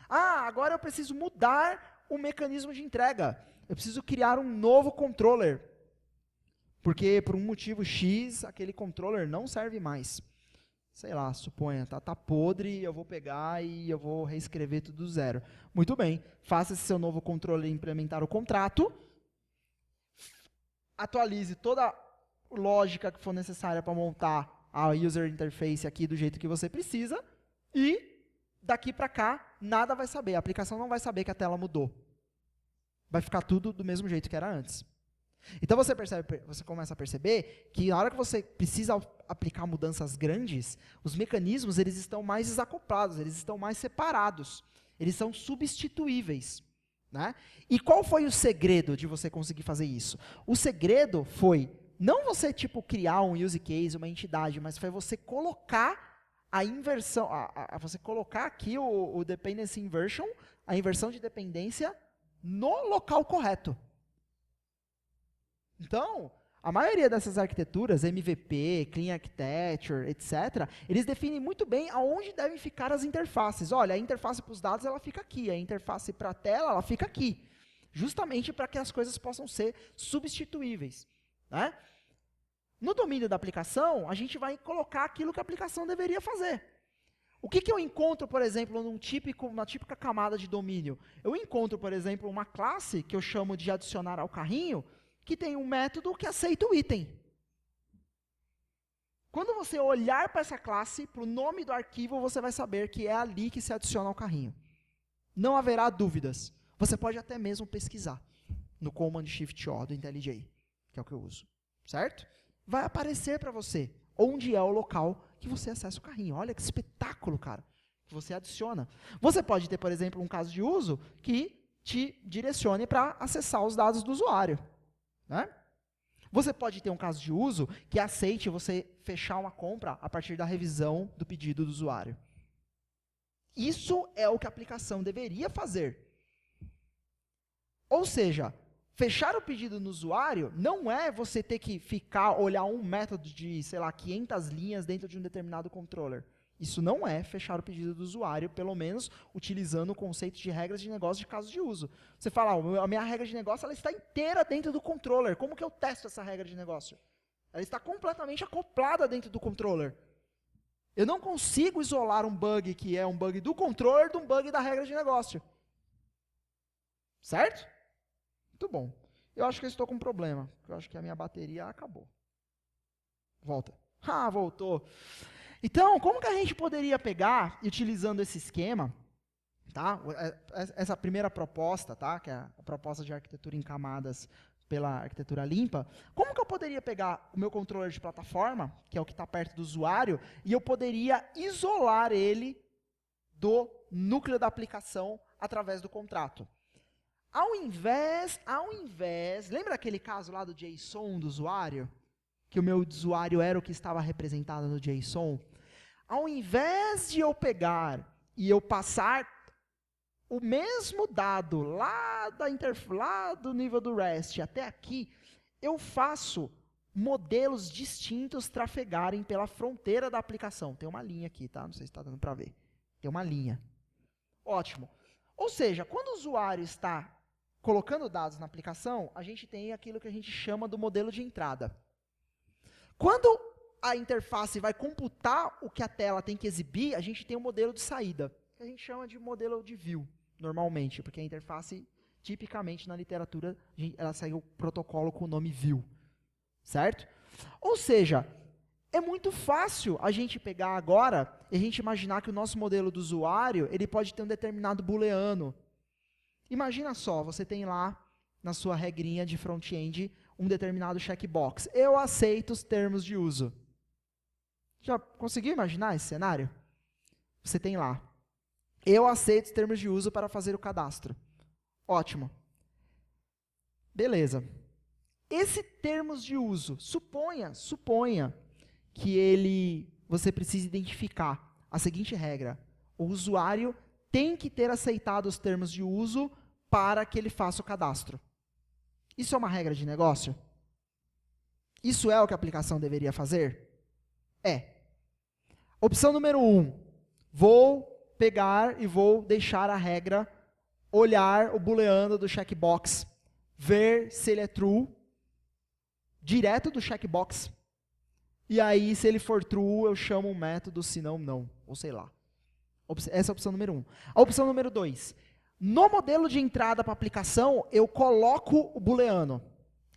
Ah, agora eu preciso mudar o mecanismo de entrega. Eu preciso criar um novo controller. Porque por um motivo X, aquele controller não serve mais. Sei lá, suponha, tá podre, eu vou pegar e eu vou reescrever tudo do zero. Muito bem, faça esse seu novo controller implementar o contrato, atualize toda a lógica que for necessária para montar a user interface aqui do jeito que você precisa, e daqui para cá, nada vai saber, a aplicação não vai saber que a tela mudou. Vai ficar tudo do mesmo jeito que era antes. Então você começa a perceber que na hora que você precisa aplicar mudanças grandes, os mecanismos eles estão mais desacoplados, eles estão mais separados, eles são substituíveis. Né? E qual foi o segredo de você conseguir fazer isso? O segredo foi não você criar um use case, uma entidade, mas foi você colocar a inversão, você colocar aqui o dependency inversion, a inversão de dependência no local correto. Então, a maioria dessas arquiteturas, MVP, Clean Architecture, etc., eles definem muito bem aonde devem ficar as interfaces. Olha, a interface para os dados ela fica aqui, a interface para a tela ela fica aqui. Justamente para que as coisas possam ser substituíveis. Né? No domínio da aplicação, a gente vai colocar aquilo que a aplicação deveria fazer. O que eu encontro, por exemplo, numa típica camada de domínio? Eu encontro, por exemplo, uma classe que eu chamo de adicionar ao carrinho, que tem um método que aceita o item. Quando você olhar para essa classe, para o nome do arquivo, você vai saber que é ali que se adiciona ao carrinho. Não haverá dúvidas. Você pode até mesmo pesquisar no Command Shift O do IntelliJ, que é o que eu uso. Certo? Vai aparecer para você onde é o local que você acessa o carrinho. Olha que espetáculo, cara, que você adiciona. Você pode ter, por exemplo, um caso de uso que te direcione para acessar os dados do usuário. Né? Você pode ter um caso de uso que aceite você fechar uma compra a partir da revisão do pedido do usuário. Isso é o que a aplicação deveria fazer. Ou seja, fechar o pedido no usuário não é você ter que olhar um método de, 500 linhas dentro de um determinado controller. Isso não é fechar o pedido do usuário, pelo menos utilizando o conceito de regras de negócio de caso de uso. Você fala, a minha regra de negócio ela está inteira dentro do controller. Como que eu testo essa regra de negócio? Ela está completamente acoplada dentro do controller. Eu não consigo isolar um bug que é um bug do controller de um bug da regra de negócio. Certo? Muito bom. Eu acho que eu estou com um problema. Eu acho que a minha bateria acabou. Volta. Ah, voltou. Então, como que a gente poderia pegar, utilizando esse esquema, tá? Essa primeira proposta, tá? Que é a proposta de arquitetura em camadas pela arquitetura limpa, como que eu poderia pegar o meu controller de plataforma, que é o que está perto do usuário, e eu poderia isolar ele do núcleo da aplicação através do contrato? Ao invés, lembra aquele caso lá do JSON do usuário? Que o meu usuário era o que estava representado no JSON? Ao invés de eu pegar e eu passar o mesmo dado lá do nível do REST até aqui, eu faço modelos distintos trafegarem pela fronteira da aplicação. Tem uma linha aqui, tá? Não sei se está dando para ver. Tem uma linha. Ótimo. Ou seja, quando o usuário está colocando dados na aplicação, a gente tem aquilo que a gente chama do modelo de entrada. Quando a interface vai computar o que a tela tem que exibir, a gente tem um modelo de saída, que a gente chama de modelo de view, normalmente, porque a interface, tipicamente na literatura, ela segue o protocolo com o nome view, certo? Ou seja, é muito fácil a gente pegar agora e a gente imaginar que o nosso modelo do usuário, ele pode ter um determinado booleano. Imagina só, você tem lá, na sua regrinha de front-end, um determinado checkbox. Eu aceito os termos de uso. Já conseguiu imaginar esse cenário? Você tem lá. Eu aceito os termos de uso para fazer o cadastro. Ótimo. Beleza. Esse termos de uso, suponha que você precisa identificar a seguinte regra. O usuário tem que ter aceitado os termos de uso para que ele faça o cadastro. Isso é uma regra de negócio? Isso é o que a aplicação deveria fazer? É. Opção número 1. Vou pegar e vou deixar a regra olhar o booleano do checkbox, ver se ele é true, direto do checkbox. E aí, se ele for true, eu chamo um método, se não, não. Ou sei lá. Essa é a opção número 1. A opção número 2. No modelo de entrada para a aplicação, eu coloco o booleano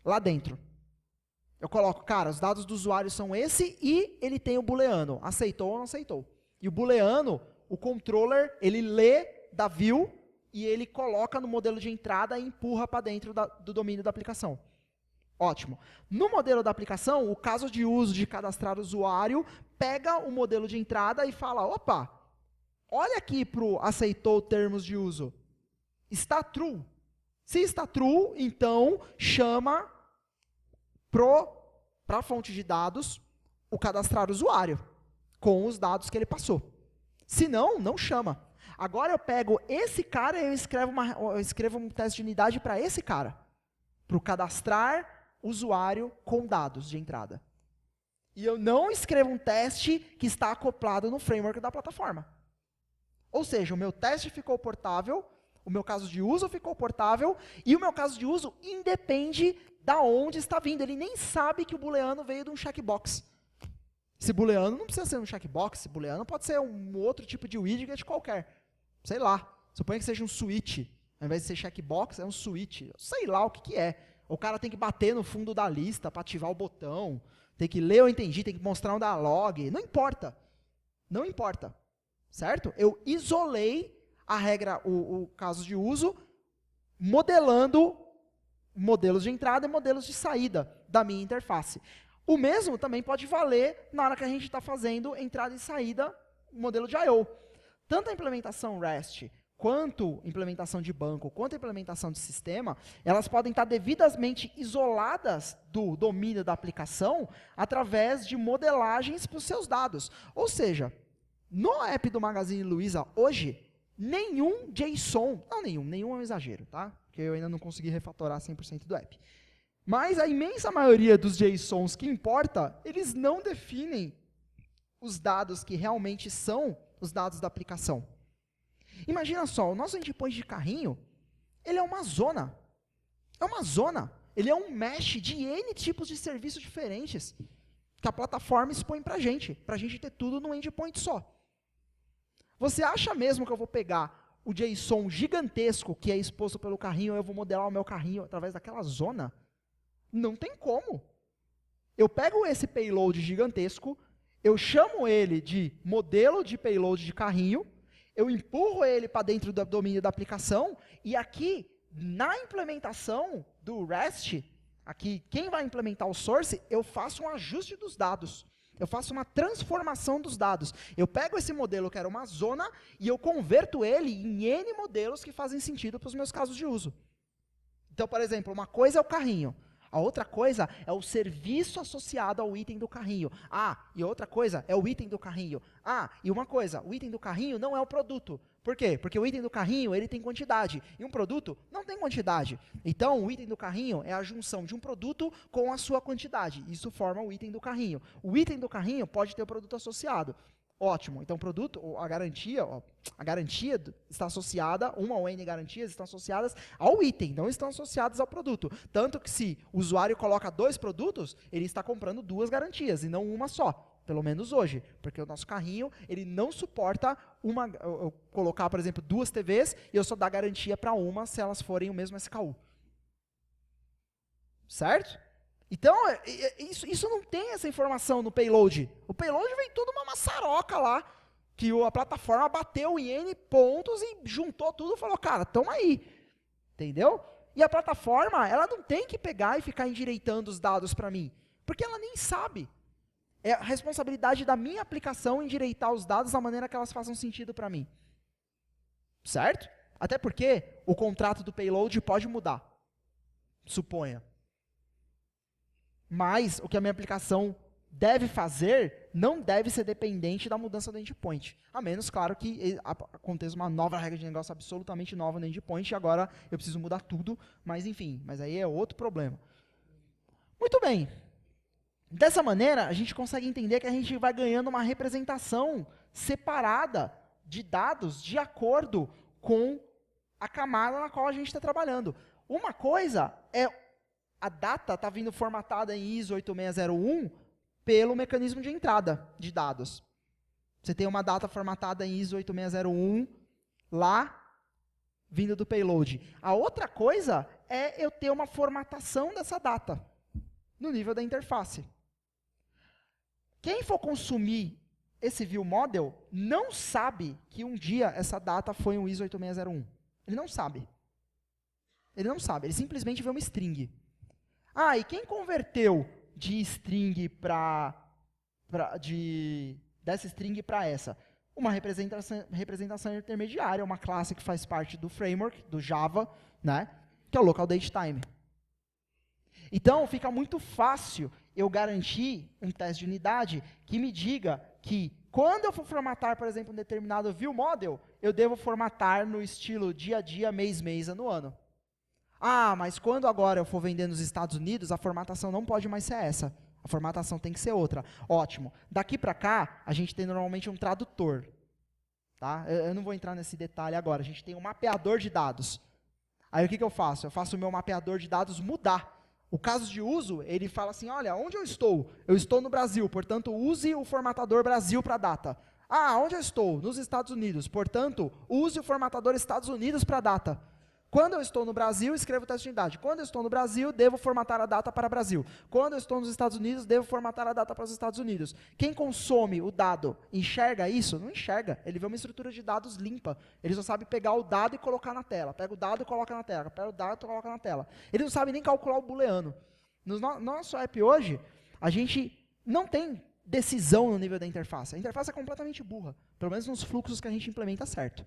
lá dentro. Eu coloco, cara, os dados do usuário são esse e ele tem o booleano. Aceitou ou não aceitou? E o booleano, o controller, ele lê da view e ele coloca no modelo de entrada e empurra para dentro do domínio da aplicação. Ótimo. No modelo da aplicação, o caso de uso de cadastrar o usuário pega o modelo de entrada e fala, opa, olha aqui para o aceitou termos de uso. Está true. Se está true, então chama para a fonte de dados o cadastrar usuário com os dados que ele passou. Se não, não chama. Agora eu pego esse cara e eu escrevo um teste de unidade para esse cara. Para o cadastrar usuário com dados de entrada. E eu não escrevo um teste que está acoplado no framework da plataforma. Ou seja, o meu teste ficou portável, o meu caso de uso ficou portável, e o meu caso de uso independe da onde está vindo. Ele nem sabe que o booleano veio de um checkbox. Esse booleano não precisa ser um checkbox, esse booleano pode ser um outro tipo de widget qualquer. Sei lá, suponha que seja um switch. Ao invés de ser checkbox, é um switch. Sei lá o que é. O cara tem que bater no fundo da lista para ativar o botão, tem que ler eu entendi, tem que mostrar um log. Não importa. Não importa. Certo? Eu isolei a regra, o caso de uso, modelando modelos de entrada e modelos de saída da minha interface. O mesmo também pode valer na hora que a gente está fazendo entrada e saída, modelo de I/O. Tanto a implementação REST, quanto implementação de banco, quanto a implementação de sistema, elas podem estar devidamente isoladas do domínio da aplicação através de modelagens para os seus dados. Ou seja, no app do Magazine Luiza, hoje, nenhum JSON, nenhum é um exagero, tá? Porque eu ainda não consegui refatorar 100% do app. Mas a imensa maioria dos JSONs que importa, eles não definem os dados que realmente são os dados da aplicação. Imagina só, o nosso endpoint de carrinho, ele é uma zona. É uma zona. Ele é um mesh de N tipos de serviços diferentes que a plataforma expõe para a gente ter tudo num endpoint só. Você acha mesmo que eu vou pegar o JSON gigantesco que é exposto pelo carrinho e eu vou modelar o meu carrinho através daquela zona? Não tem como. Eu pego esse payload gigantesco, eu chamo ele de modelo de payload de carrinho, eu empurro ele para dentro do domínio da aplicação, e aqui, na implementação do REST, aqui, quem vai implementar o source, eu faço um ajuste dos dados. Eu faço uma transformação dos dados. Eu pego esse modelo que era uma zona e eu converto ele em N modelos que fazem sentido para os meus casos de uso. Então, por exemplo, uma coisa é o carrinho. A outra coisa é o serviço associado ao item do carrinho. Ah, e outra coisa é o item do carrinho. Ah, e uma coisa, o item do carrinho não é o produto, Por quê? Porque o item do carrinho, ele tem quantidade, e um produto não tem quantidade. Então, o item do carrinho é a junção de um produto com a sua quantidade. Isso forma o item do carrinho. O item do carrinho pode ter o produto associado. Ótimo. Então, o produto, a garantia está associada, uma ou N garantias estão associadas ao item, não estão associadas ao produto. Tanto que se o usuário coloca 2 produtos, ele está comprando 2 garantias, e não uma só. Pelo menos hoje, porque o nosso carrinho, ele não suporta eu colocar, por exemplo, 2 TVs e eu só dar garantia para uma se elas forem o mesmo SKU. Certo? Então, isso não tem essa informação no payload. O payload vem tudo uma maçaroca lá, que a plataforma bateu em N pontos e juntou tudo e falou, cara, toma aí. Entendeu? E a plataforma, ela não tem que pegar e ficar endireitando os dados para mim, porque ela nem sabe. É a responsabilidade da minha aplicação endireitar os dados da maneira que elas façam sentido para mim. Certo? Até porque o contrato do payload pode mudar. Suponha. Mas o que a minha aplicação deve fazer não deve ser dependente da mudança do endpoint. A menos, claro, que aconteça uma nova regra de negócio absolutamente nova no endpoint e agora eu preciso mudar tudo. Mas enfim, mas aí é outro problema. Muito bem. Dessa maneira, a gente consegue entender que a gente vai ganhando uma representação separada de dados de acordo com a camada na qual a gente está trabalhando. Uma coisa é a data está vindo formatada em ISO 8601 pelo mecanismo de entrada de dados. Você tem uma data formatada em ISO 8601 lá, vindo do payload. A outra coisa é eu ter uma formatação dessa data no nível da interface. Quem for consumir esse view model não sabe que um dia essa data foi um ISO 8601. Ele não sabe. Ele não sabe, ele simplesmente vê uma string. Ah, e quem converteu de string dessa string para essa? Uma representação intermediária, uma classe que faz parte do framework, do Java, né, que é o local datetime. Então, fica muito fácil eu garantir um teste de unidade que me diga que quando eu for formatar, por exemplo, um determinado view model, eu devo formatar no estilo dia a dia, mês, ano, ano. Ah, mas quando agora eu for vender nos Estados Unidos, a formatação não pode mais ser essa. A formatação tem que ser outra. Ótimo. Daqui para cá, a gente tem normalmente um tradutor. Tá? Eu não vou entrar nesse detalhe agora. A gente tem um mapeador de dados. Aí o que eu faço? Eu faço o meu mapeador de dados mudar. O caso de uso, ele fala assim, olha, onde eu estou? Eu estou no Brasil, portanto, use o formatador Brasil para data. Ah, onde eu estou? Nos Estados Unidos, portanto, use o formatador Estados Unidos para data. Quando eu estou no Brasil, escrevo o teste de unidade. Quando eu estou no Brasil, devo formatar a data para Brasil. Quando eu estou nos Estados Unidos, devo formatar a data para os Estados Unidos. Quem consome o dado enxerga isso? Não enxerga. Ele vê uma estrutura de dados limpa. Ele só sabe pegar o dado e colocar na tela. Pega o dado e coloca na tela. Pega o dado e coloca na tela. Ele não sabe nem calcular o booleano. No nosso app hoje, a gente não tem decisão no nível da interface. A interface é completamente burra. Pelo menos nos fluxos que a gente implementa certo.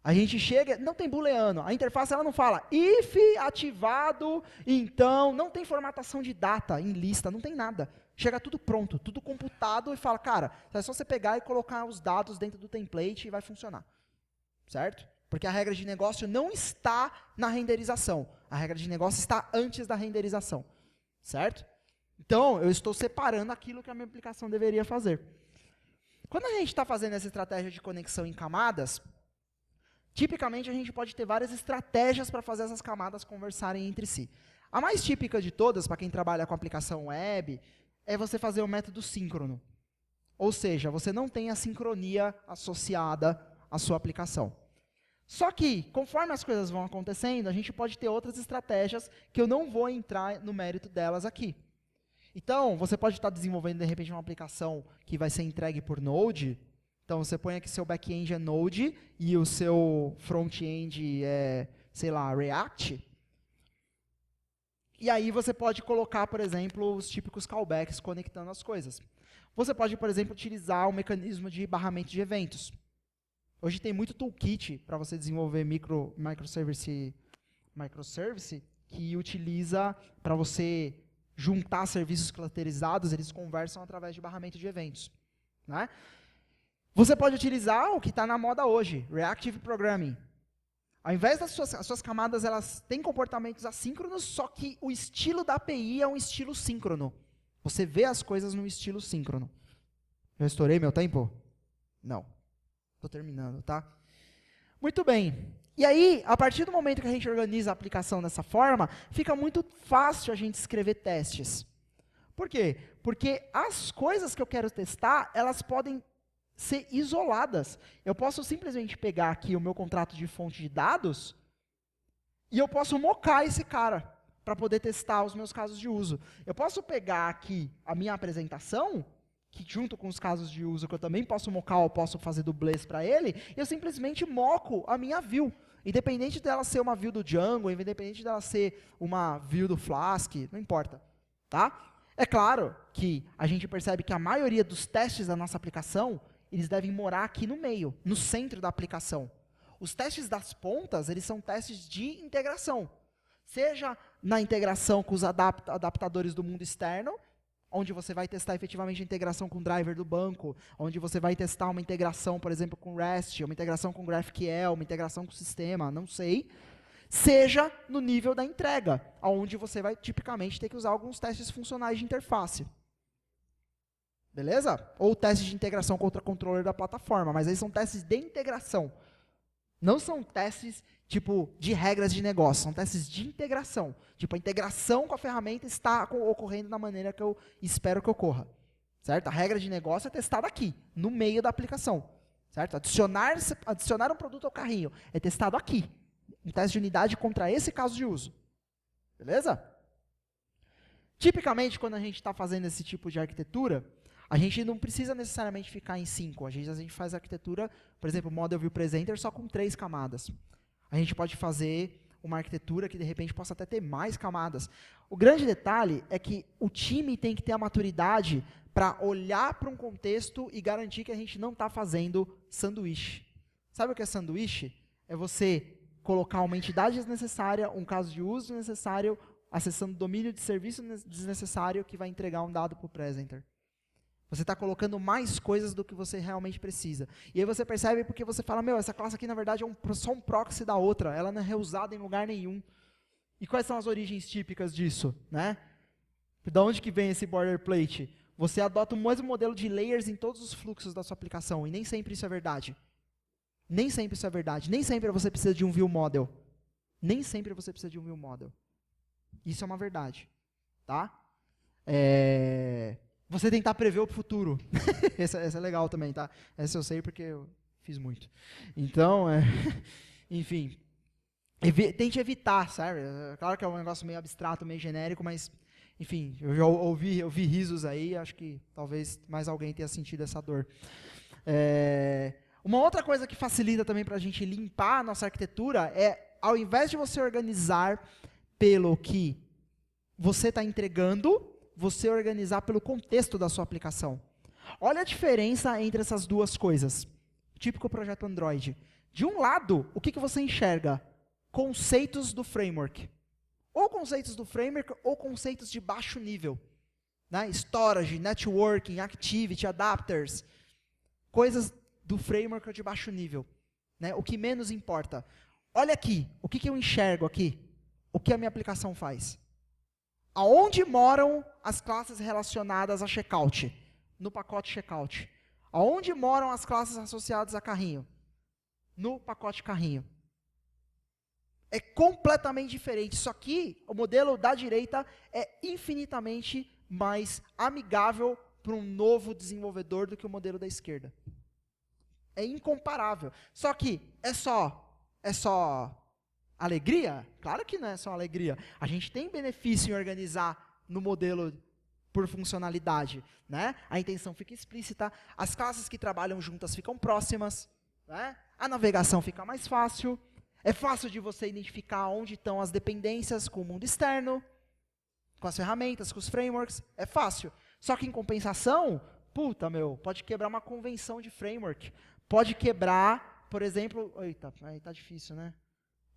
A gente chega, não tem booleano, a interface ela não fala if ativado, então, não tem formatação de data em lista, não tem nada. Chega tudo pronto, tudo computado e fala, cara, é só você pegar e colocar os dados dentro do template e vai funcionar. Certo? Porque a regra de negócio não está na renderização. A regra de negócio está antes da renderização. Certo? Então, eu estou separando aquilo que a minha aplicação deveria fazer. Quando a gente está fazendo essa estratégia de conexão em camadas, tipicamente, a gente pode ter várias estratégias para fazer essas camadas conversarem entre si. A mais típica de todas, para quem trabalha com aplicação web, é você fazer o método síncrono. Ou seja, você não tem a sincronia associada à sua aplicação. Só que, conforme as coisas vão acontecendo, a gente pode ter outras estratégias que eu não vou entrar no mérito delas aqui. Então, você pode estar desenvolvendo, de repente, uma aplicação que vai ser entregue por Node. Então, você põe aqui seu back-end é Node e o seu front-end é, sei lá, React. E aí você pode colocar, por exemplo, os típicos callbacks conectando as coisas. Você pode, por exemplo, utilizar o mecanismo de barramento de eventos. Hoje tem muito toolkit para você desenvolver microservice que utiliza para você juntar serviços clusterizados, eles conversam através de barramento de eventos. Né? Você pode utilizar o que está na moda hoje, Reactive Programming. Ao invés das suas camadas, elas têm comportamentos assíncronos, só que o estilo da API é um estilo síncrono. Você vê as coisas no estilo síncrono. Eu estourei meu tempo? Não. Estou terminando, tá? Muito bem. E aí, a partir do momento que a gente organiza a aplicação dessa forma, fica muito fácil a gente escrever testes. Por quê? Porque as coisas que eu quero testar, elas podem ser isoladas. Eu posso simplesmente pegar aqui o meu contrato de fonte de dados e eu posso mocar esse cara para poder testar os meus casos de uso. Eu posso pegar aqui a minha apresentação, que junto com os casos de uso que eu também posso mocar, eu posso fazer dublês para ele, e eu simplesmente moco a minha view. Independente dela ser uma view do Django, independente dela ser uma view do Flask, não importa. Tá? É claro que a gente percebe que a maioria dos testes da nossa aplicação, eles devem morar aqui no meio, no centro da aplicação. Os testes das pontas, eles são testes de integração. Seja na integração com os adaptadores do mundo externo, onde você vai testar efetivamente a integração com o driver do banco, onde você vai testar uma integração, por exemplo, com REST, uma integração com GraphQL, uma integração com o sistema, não sei. Seja no nível da entrega, onde você vai tipicamente ter que usar alguns testes funcionais de interface. Beleza? Ou testes de integração contra controller da plataforma, mas aí são testes de integração. Não são testes tipo de regras de negócio, são testes de integração. Tipo, a integração com a ferramenta está ocorrendo da maneira que eu espero que ocorra. Certo? A regra de negócio é testada aqui, no meio da aplicação. Certo? Adicionar um produto ao carrinho é testado aqui. Um teste de unidade contra esse caso de uso. Beleza? Tipicamente, quando a gente está fazendo esse tipo de arquitetura, a gente não precisa necessariamente ficar em 5. A gente faz arquitetura, por exemplo, Model View Presenter só com 3 camadas. A gente pode fazer uma arquitetura que, de repente, possa até ter mais camadas. O grande detalhe é que o time tem que ter a maturidade para olhar para um contexto e garantir que a gente não está fazendo sanduíche. Sabe o que é sanduíche? É você colocar uma entidade desnecessária, um caso de uso desnecessário, acessando domínio de serviço desnecessário que vai entregar um dado para o presenter. Você está colocando mais coisas do que você realmente precisa. E aí você percebe porque você fala, meu, essa classe aqui na verdade é só um proxy da outra, ela não é reusada em lugar nenhum. E quais são as origens típicas disso? Né? Da onde que vem esse boilerplate? Você adota o mesmo modelo de layers em todos os fluxos da sua aplicação, e nem sempre isso é verdade. Nem sempre isso é verdade. Nem sempre você precisa de um view model. Nem sempre você precisa de um view model. Isso é uma verdade. Tá? Você tentar prever o futuro. Essa é legal também, tá? Essa eu sei porque eu fiz muito. Então, enfim, tente evitar, sabe? Claro que é um negócio meio abstrato, meio genérico, mas, enfim, eu já ouvi risos aí, acho que talvez mais alguém tenha sentido essa dor. Uma outra coisa que facilita também para a gente limpar a nossa arquitetura é, ao invés de você organizar pelo que você está entregando, você organizar pelo contexto da sua aplicação. Olha a diferença entre essas duas coisas. Típico projeto Android. De um lado, o que você enxerga? Conceitos do framework. Ou conceitos do framework, ou conceitos de baixo nível. Né? Storage, networking, activity, adapters. Coisas do framework de baixo nível. Né? O que menos importa. Olha aqui, o que eu enxergo aqui? O que a minha aplicação faz? Aonde moram as classes relacionadas a checkout? No pacote checkout. Aonde moram as classes associadas a carrinho? No pacote carrinho. É completamente diferente. Isso aqui, o modelo da direita é infinitamente mais amigável para um novo desenvolvedor do que o modelo da esquerda. É incomparável. Só que é só alegria? Claro que não é só alegria. A gente tem benefício em organizar no modelo por funcionalidade. Né? A intenção fica explícita, as classes que trabalham juntas ficam próximas, né? A navegação fica mais fácil, é fácil de você identificar onde estão as dependências com o mundo externo, com as ferramentas, com os frameworks, é fácil. Só que em compensação, pode quebrar uma convenção de framework, pode quebrar, por exemplo, eita, aí tá difícil, né?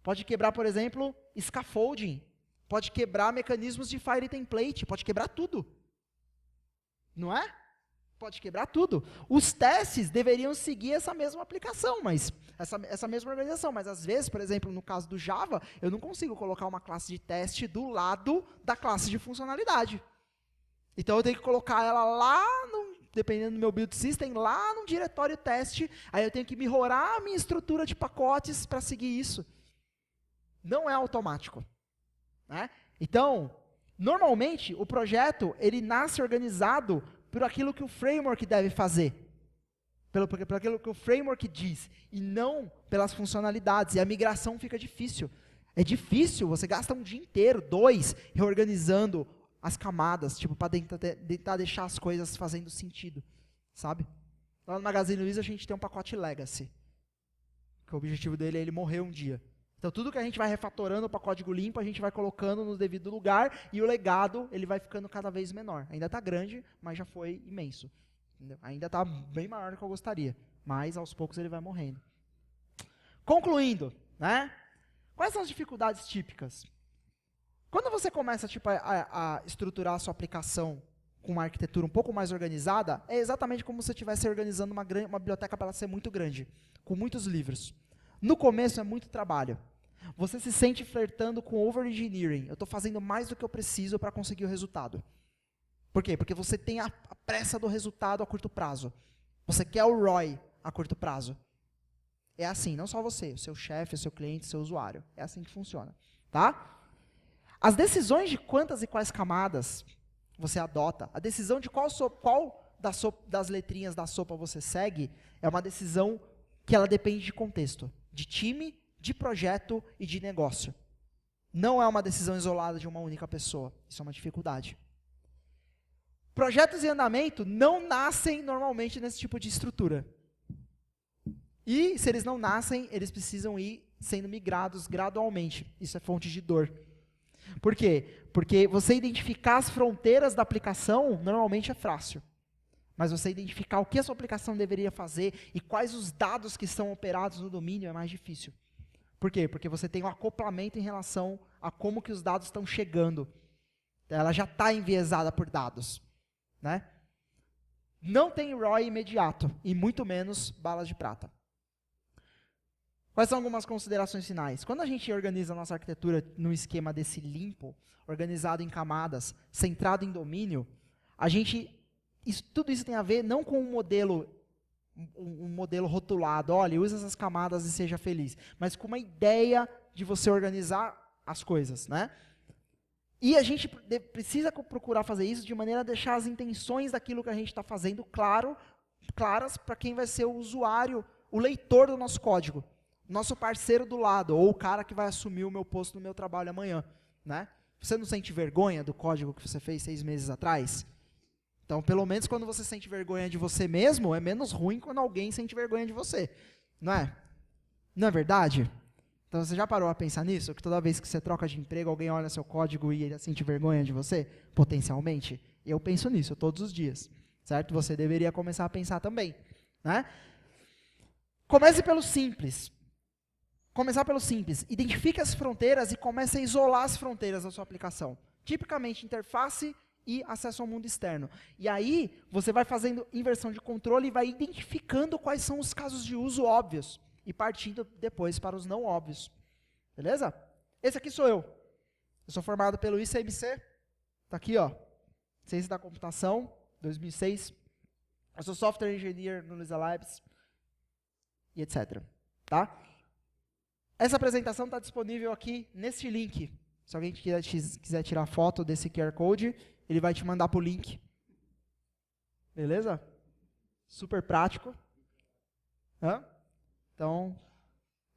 Pode quebrar, por exemplo, scaffolding. Pode quebrar mecanismos de fire template. Pode quebrar tudo. Não é? pode quebrar tudo. Os testes deveriam seguir essa mesma aplicação, mas essa mesma organização. Mas às vezes, por exemplo, no caso do Java, eu não consigo colocar uma classe de teste do lado da classe de funcionalidade. Então eu tenho que colocar ela lá, dependendo do meu build system, lá no diretório teste. Aí eu tenho que mirrorar a minha estrutura de pacotes para seguir isso. Não é automático, né? Então, normalmente, o projeto ele nasce organizado por aquilo que o framework deve fazer. Por aquilo que o framework diz. E não pelas funcionalidades. E a migração fica difícil. É difícil, você gasta um dia inteiro, 2, reorganizando as camadas, tipo, para tentar deixar as coisas fazendo sentido, sabe? Lá no Magazine Luiza a gente tem um pacote Legacy. Que o objetivo dele é ele morrer um dia. Então, tudo que a gente vai refatorando para código limpo, a gente vai colocando no devido lugar, e o legado ele vai ficando cada vez menor. Ainda está grande, mas já foi imenso. Entendeu? Ainda está bem maior do que eu gostaria, mas aos poucos ele vai morrendo. Concluindo, né? Quais são as dificuldades típicas? Quando você começa tipo, a estruturar a sua aplicação com uma arquitetura um pouco mais organizada, é exatamente como se você estivesse organizando uma biblioteca para ela ser muito grande, com muitos livros. No começo é muito trabalho. Você se sente flertando com over-engineering. Eu estou fazendo mais do que eu preciso para conseguir o resultado. Por quê? Porque você tem a pressa do resultado a curto prazo. Você quer o ROI a curto prazo. É assim, não só você, o seu chefe, o seu cliente, o seu usuário. É assim que funciona. Tá? As decisões de quantas e quais camadas você adota, a decisão de qual das letrinhas da sopa você segue, é uma decisão que ela depende de contexto, de time, de projeto e de negócio. Não é uma decisão isolada de uma única pessoa. Isso é uma dificuldade. Projetos em andamento não nascem normalmente nesse tipo de estrutura. E, se eles não nascem, eles precisam ir sendo migrados gradualmente. Isso é fonte de dor. Por quê? Porque você identificar as fronteiras da aplicação, normalmente é fácil. Mas você identificar o que a sua aplicação deveria fazer e quais os dados que são operados no domínio é mais difícil. Por quê? Porque você tem um acoplamento em relação a como que os dados estão chegando. Ela já está enviesada por dados. Né? Não tem ROI imediato, e muito menos balas de prata. Quais são algumas considerações finais? Quando a gente organiza a nossa arquitetura num esquema desse limpo, organizado em camadas, centrado em domínio, tudo isso tem a ver não com um modelo rotulado, olha, use essas camadas e seja feliz, mas com uma ideia de você organizar as coisas, né? E a gente precisa procurar fazer isso de maneira a deixar as intenções daquilo que a gente está fazendo claras para quem vai ser o usuário, o leitor do nosso código, nosso parceiro do lado, ou o cara que vai assumir o meu posto no meu trabalho amanhã, né? Você não sente vergonha do código que você fez 6 meses atrás? Então, pelo menos quando você sente vergonha de você mesmo, é menos ruim quando alguém sente vergonha de você. Não é? Não é verdade? Então, você já parou a pensar nisso? Que toda vez que você troca de emprego, alguém olha seu código e ele sente vergonha de você? Potencialmente? Eu penso nisso todos os dias. Certo? Você deveria começar a pensar também. Né? Comece pelo simples. Começar pelo simples. Identifique as fronteiras e comece a isolar as fronteiras da sua aplicação. Tipicamente, interface e acesso ao mundo externo. E aí, você vai fazendo inversão de controle e vai identificando quais são os casos de uso óbvios. E partindo depois para os não óbvios. Beleza? Esse aqui sou eu. Eu sou formado pelo ICMC. Está aqui, ó. Ciência da Computação, 2006. Eu sou Software Engineer no Luiza Labs. E etc. Tá? Essa apresentação está disponível aqui neste link. Se alguém quiser tirar foto desse QR Code, ele vai te mandar para o link. Beleza? Super prático. Hã? Então,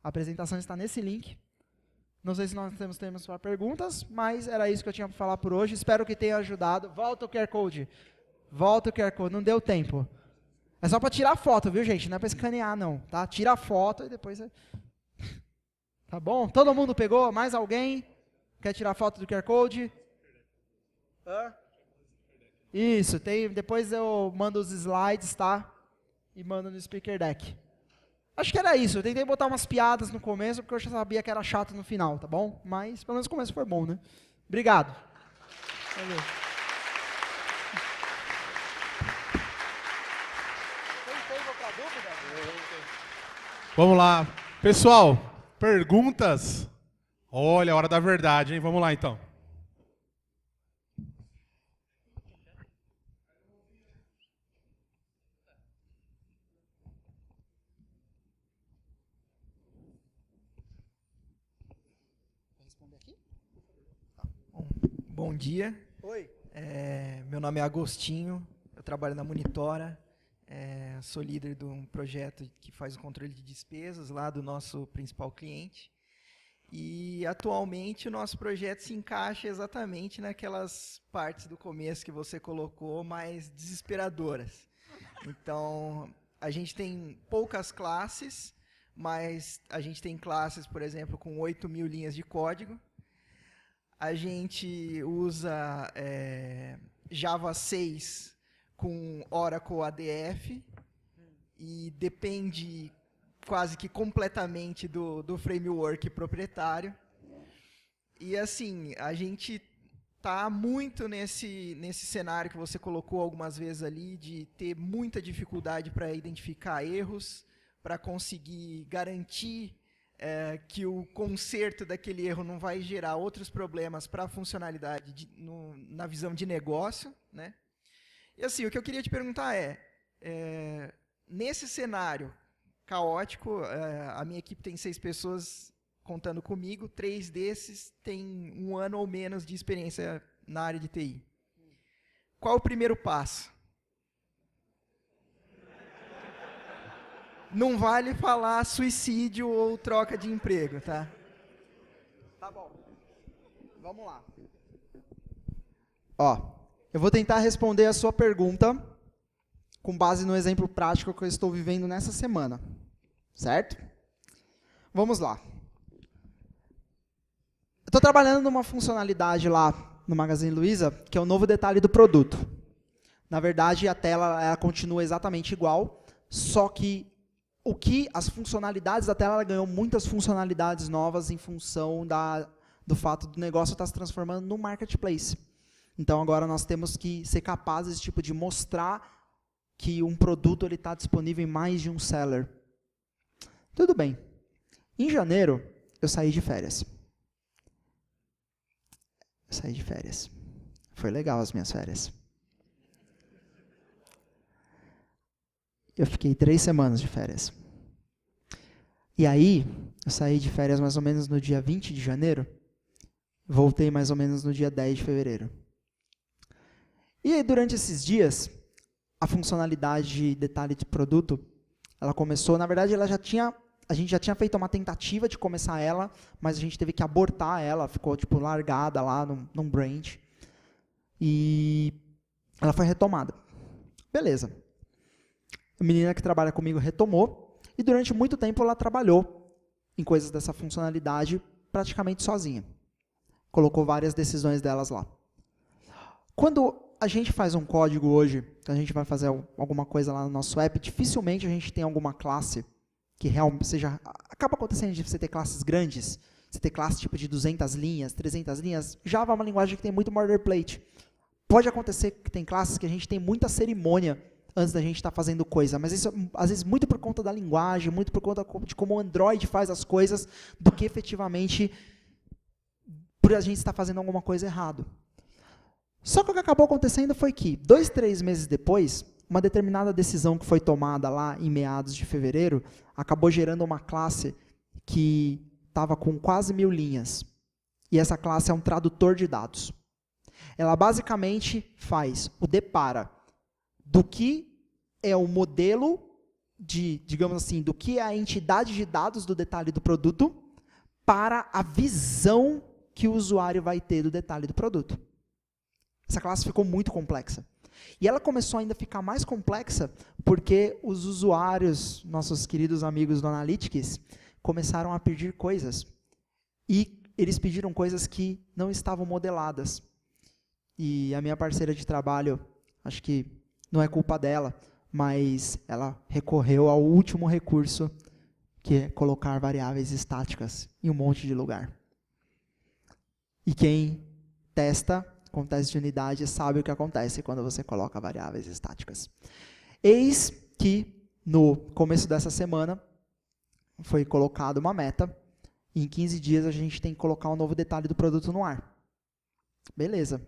a apresentação está nesse link. Não sei se nós temos temas para perguntas, mas era isso que eu tinha para falar por hoje. Espero que tenha ajudado. Volta o QR Code. Volta o QR Code. Não deu tempo. É só para tirar foto, viu, gente? Não é para escanear, não. Tá? Tira a foto e depois... Tá bom? Todo mundo pegou? Mais alguém? Quer tirar foto do QR Code? Hã? Isso. Depois eu mando os slides, tá? E mando no Speaker Deck. Acho que era isso. Eu tentei botar umas piadas no começo, porque eu já sabia que era chato no final, tá bom? Mas pelo menos o começo foi bom, né? Obrigado. Valeu.
Vamos lá. Pessoal, perguntas? Olha, a hora da verdade, hein? Vamos lá, então.
Bom dia.
Oi.
Meu nome é Agostinho, eu trabalho na Monitora, sou líder de um projeto que faz o controle de despesas lá do nosso principal cliente. E atualmente o nosso projeto se encaixa exatamente naquelas partes do começo que você colocou, mais desesperadoras. Então, a gente tem poucas classes, mas a gente tem classes, por exemplo, com 8.000 linhas de código. A gente usa Java 6 com Oracle ADF e depende quase que completamente do framework proprietário. E assim, a gente está muito nesse cenário que você colocou algumas vezes ali, de ter muita dificuldade para identificar erros, para conseguir garantir que o conserto daquele erro não vai gerar outros problemas para a funcionalidade na visão de negócio, né? E assim, o que eu queria te perguntar nesse cenário caótico, a minha equipe tem 6 pessoas contando comigo, 3 desses têm 1 ano ou menos de experiência na área de TI. Qual o primeiro passo? Não vale falar suicídio ou troca de emprego, tá?
Tá bom. Vamos lá. Ó, eu vou tentar responder a sua pergunta com base no exemplo prático que eu estou vivendo nessa semana. Certo? Vamos lá. Eu estou trabalhando numa funcionalidade lá no Magazine Luiza, que é o novo detalhe do produto. Na verdade, a tela ela continua exatamente igual, só que as funcionalidades da tela, ela ganhou muitas funcionalidades novas em função do fato do negócio estar se transformando no marketplace. Então, agora nós temos que ser capazes de mostrar que um produto está disponível em mais de um seller. Tudo bem. Em janeiro, eu saí de férias. Foi legal as minhas férias. Eu fiquei 3 semanas de férias. E aí, eu saí de férias mais ou menos no dia 20 de janeiro, voltei mais ou menos no dia 10 de fevereiro. E aí, durante esses dias, a funcionalidade de detalhe de produto, ela começou, na verdade, a gente já tinha feito uma tentativa de começar ela, mas a gente teve que abortar ela, ficou largada lá num branch. E ela foi retomada. Beleza. A menina que trabalha comigo retomou, e durante muito tempo ela trabalhou em coisas dessa funcionalidade praticamente sozinha. Colocou várias decisões delas lá. Quando a gente faz um código hoje, a gente vai fazer alguma coisa lá no nosso app, dificilmente a gente tem alguma classe que realmente seja... Acaba acontecendo de você ter classes grandes, você ter classe tipo de 200 linhas, 300 linhas. Java é uma linguagem que tem muito boilerplate. Pode acontecer que tem classes que a gente tem muita cerimônia antes da gente estar fazendo coisa, mas isso às vezes muito por conta da linguagem, muito por conta de como o Android faz as coisas, do que efetivamente por a gente estar fazendo alguma coisa errado. Só que o que acabou acontecendo foi que, 2, 3 meses depois, uma determinada decisão que foi tomada lá em meados de fevereiro, acabou gerando uma classe que estava com quase 1000 linhas. E essa classe é um tradutor de dados. Ela basicamente faz o depara do que é o modelo digamos assim, do que é a entidade de dados do detalhe do produto para a visão que o usuário vai ter do detalhe do produto. Essa classe ficou muito complexa. E ela começou ainda a ficar mais complexa porque os usuários, nossos queridos amigos do Analytics, começaram a pedir coisas. E eles pediram coisas que não estavam modeladas. E a minha parceira de trabalho, acho que não é culpa dela, mas ela recorreu ao último recurso, que é colocar variáveis estáticas em um monte de lugar. E quem testa com teste de unidade sabe o que acontece quando você coloca variáveis estáticas. Eis que, no começo dessa semana, foi colocada uma meta, e em 15 dias a gente tem que colocar um novo detalhe do produto no ar. Beleza.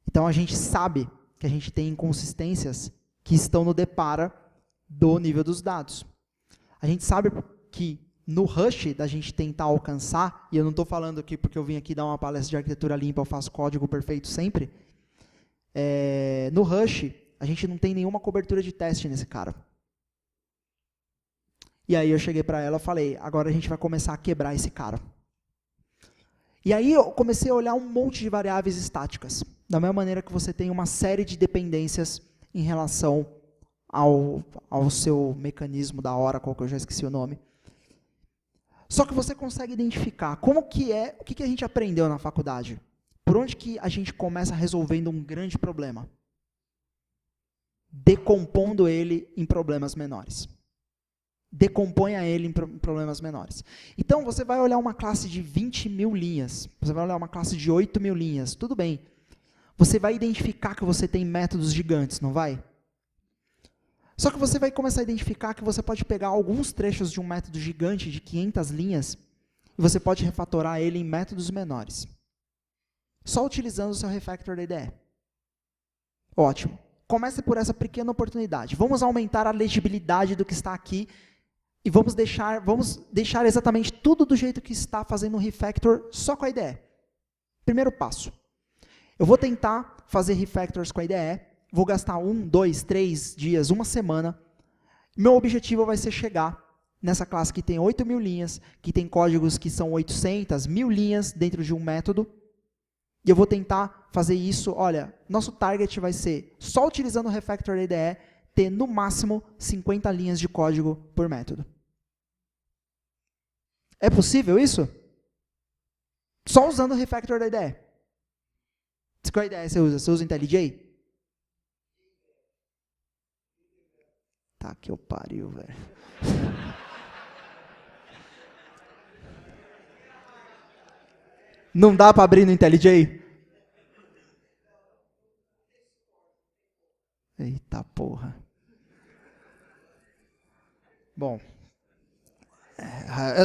Então a gente sabe que a gente tem inconsistências que estão no depara do nível dos dados. A gente sabe que no rush da gente tentar alcançar, e eu não estou falando aqui porque eu vim aqui dar uma palestra de arquitetura limpa, eu faço código perfeito sempre, no rush a gente não tem nenhuma cobertura de teste nesse cara. E aí eu cheguei para ela e falei, agora a gente vai começar a quebrar esse cara. E aí eu comecei a olhar um monte de variáveis estáticas, da mesma maneira que você tem uma série de dependências em relação ao seu mecanismo da Oracle, que eu já esqueci o nome. Só que você consegue identificar como que é, o que a gente aprendeu na faculdade. Por onde que a gente começa resolvendo um grande problema? Decompondo ele em problemas menores. Decomponha ele em problemas menores. Então, você vai olhar uma classe de 20 mil linhas, você vai olhar uma classe de 8 mil linhas, tudo bem. Você vai identificar que você tem métodos gigantes, não vai? Só que você vai começar a identificar que você pode pegar alguns trechos de um método gigante de 500 linhas e você pode refatorar ele em métodos menores. Só utilizando o seu refactor da IDE. Ótimo. Comece por essa pequena oportunidade. Vamos aumentar a legibilidade do que está aqui e vamos deixar exatamente tudo do jeito que está, fazendo um refactor só com a IDE. Primeiro passo. Eu vou tentar fazer refactors com a IDE, vou gastar 1, 2, 3 dias, uma semana. Meu objetivo vai ser chegar nessa classe que tem 8 mil linhas, que tem códigos que são 800, 1000 linhas dentro de um método. E eu vou tentar fazer isso, olha, nosso target vai ser, só utilizando o refactor da IDE, ter no máximo 50 linhas de código por método. É possível isso? Só usando o refactor da IDE. Qual IDE você usa? Você usa IntelliJ? Tá que eu pariu, velho. Não dá para abrir no IntelliJ? Eita porra. Bom.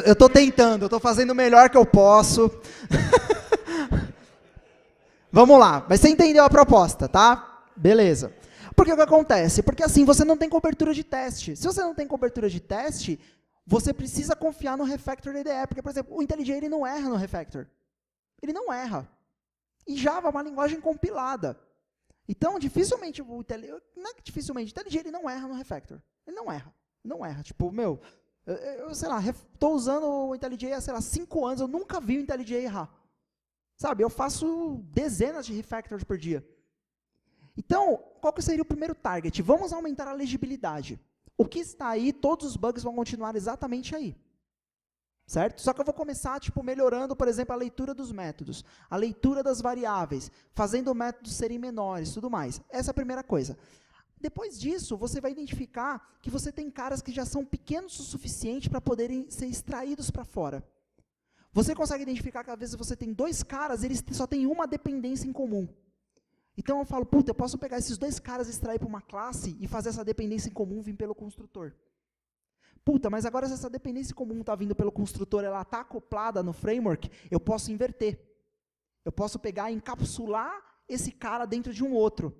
Eu estou tentando, eu estou fazendo o melhor que eu posso. Vamos lá, mas você entendeu a proposta, tá? Beleza. Porque o que acontece? Porque assim, você não tem cobertura de teste. Se você não tem cobertura de teste, você precisa confiar no refactor da IDE. Porque, por exemplo, o IntelliJ ele não erra no refactor. Ele não erra. E Java é uma linguagem compilada. Então, dificilmente, não é que dificilmente, o IntelliJ ele não erra no refactor. Ele não erra. Não erra. Tipo, meu, eu sei lá, estou usando o IntelliJ há, sei lá, 5 anos, eu nunca vi o IntelliJ errar. Sabe, eu faço dezenas de refactors por dia. Então, qual que seria o primeiro target? Vamos aumentar a legibilidade. O que está aí, todos os bugs vão continuar exatamente aí. Certo? Só que eu vou começar, tipo, melhorando, por exemplo, a leitura dos métodos, a leitura das variáveis, fazendo métodos serem menores, tudo mais. Essa é a primeira coisa. Depois disso, você vai identificar que você tem caras que já são pequenos o suficiente para poderem ser extraídos para fora. Você consegue identificar que às vezes você tem 2 caras, eles só têm uma dependência em comum. Então eu falo, puta, eu posso pegar esses 2 caras, extrair para uma classe e fazer essa dependência em comum vir pelo construtor. Puta, mas agora se essa dependência em comum está vindo pelo construtor, ela está acoplada no framework, eu posso inverter. Eu posso pegar e encapsular esse cara dentro de um outro.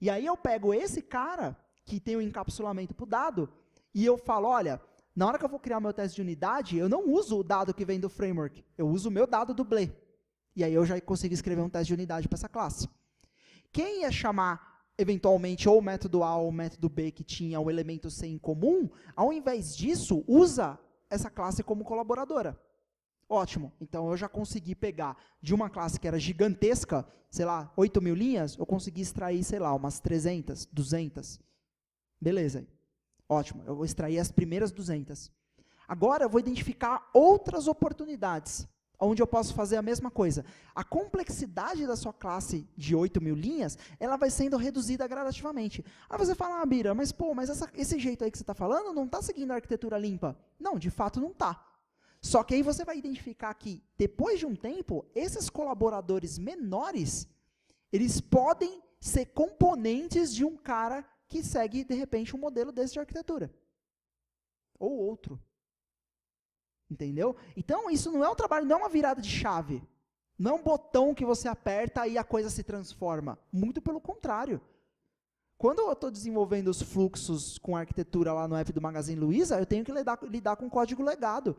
E aí eu pego esse cara, que tem o encapsulamento para o dado, e eu falo, olha, na hora que eu vou criar meu teste de unidade, eu não uso o dado que vem do framework, eu uso o meu dado dublê. E aí eu já consigo escrever um teste de unidade para essa classe. Quem ia chamar, eventualmente, ou o método A ou o método B, que tinha o elemento C em comum, ao invés disso, usa essa classe como colaboradora. Ótimo, então eu já consegui pegar de uma classe que era gigantesca, sei lá, 8 mil linhas, eu consegui extrair, sei lá, umas 300, 200. Beleza. Ótimo, eu vou extrair as primeiras 200. Agora eu vou identificar outras oportunidades, onde eu posso fazer a mesma coisa. A complexidade da sua classe de 8 mil linhas, ela vai sendo reduzida gradativamente. Aí você fala, Bira, mas pô, mas esse jeito aí que você está falando não está seguindo a arquitetura limpa. Não, de fato não está. Só que aí você vai identificar que, depois de um tempo, esses colaboradores menores, eles podem ser componentes de um cara que segue, de repente, um modelo desse de arquitetura. ou outro. Entendeu? Então, isso não é um trabalho, não é uma virada de chave. Não é um botão que você aperta e a coisa se transforma. Muito pelo contrário. Quando eu estou desenvolvendo os fluxos com arquitetura lá no app do Magazine Luiza, eu tenho que lidar com código legado.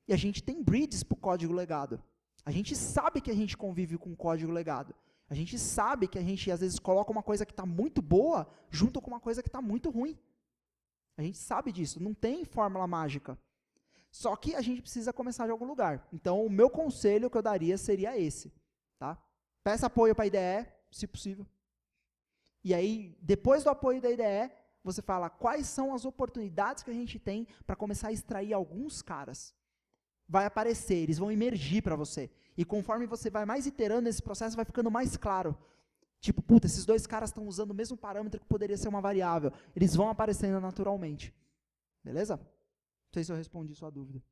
E a gente tem bridges para o código legado. A gente sabe que a gente convive com código legado. A gente sabe que a gente, às vezes, coloca uma coisa que está muito boa junto com uma coisa que está muito ruim. A gente sabe disso. Não tem fórmula mágica. Só que a gente precisa começar de algum lugar. Então, o meu conselho que eu daria seria esse. Tá? Peça apoio para a IDE, se possível. E aí, depois do apoio da IDE, você fala quais são as oportunidades que a gente tem para começar a extrair alguns caras. Vai aparecer, eles vão emergir para você. E conforme você vai mais iterando esse processo, vai ficando mais claro. Tipo, puta, esses dois caras estão usando o mesmo parâmetro que poderia ser uma variável. Eles vão aparecendo naturalmente. Beleza? Não sei se eu respondi sua dúvida.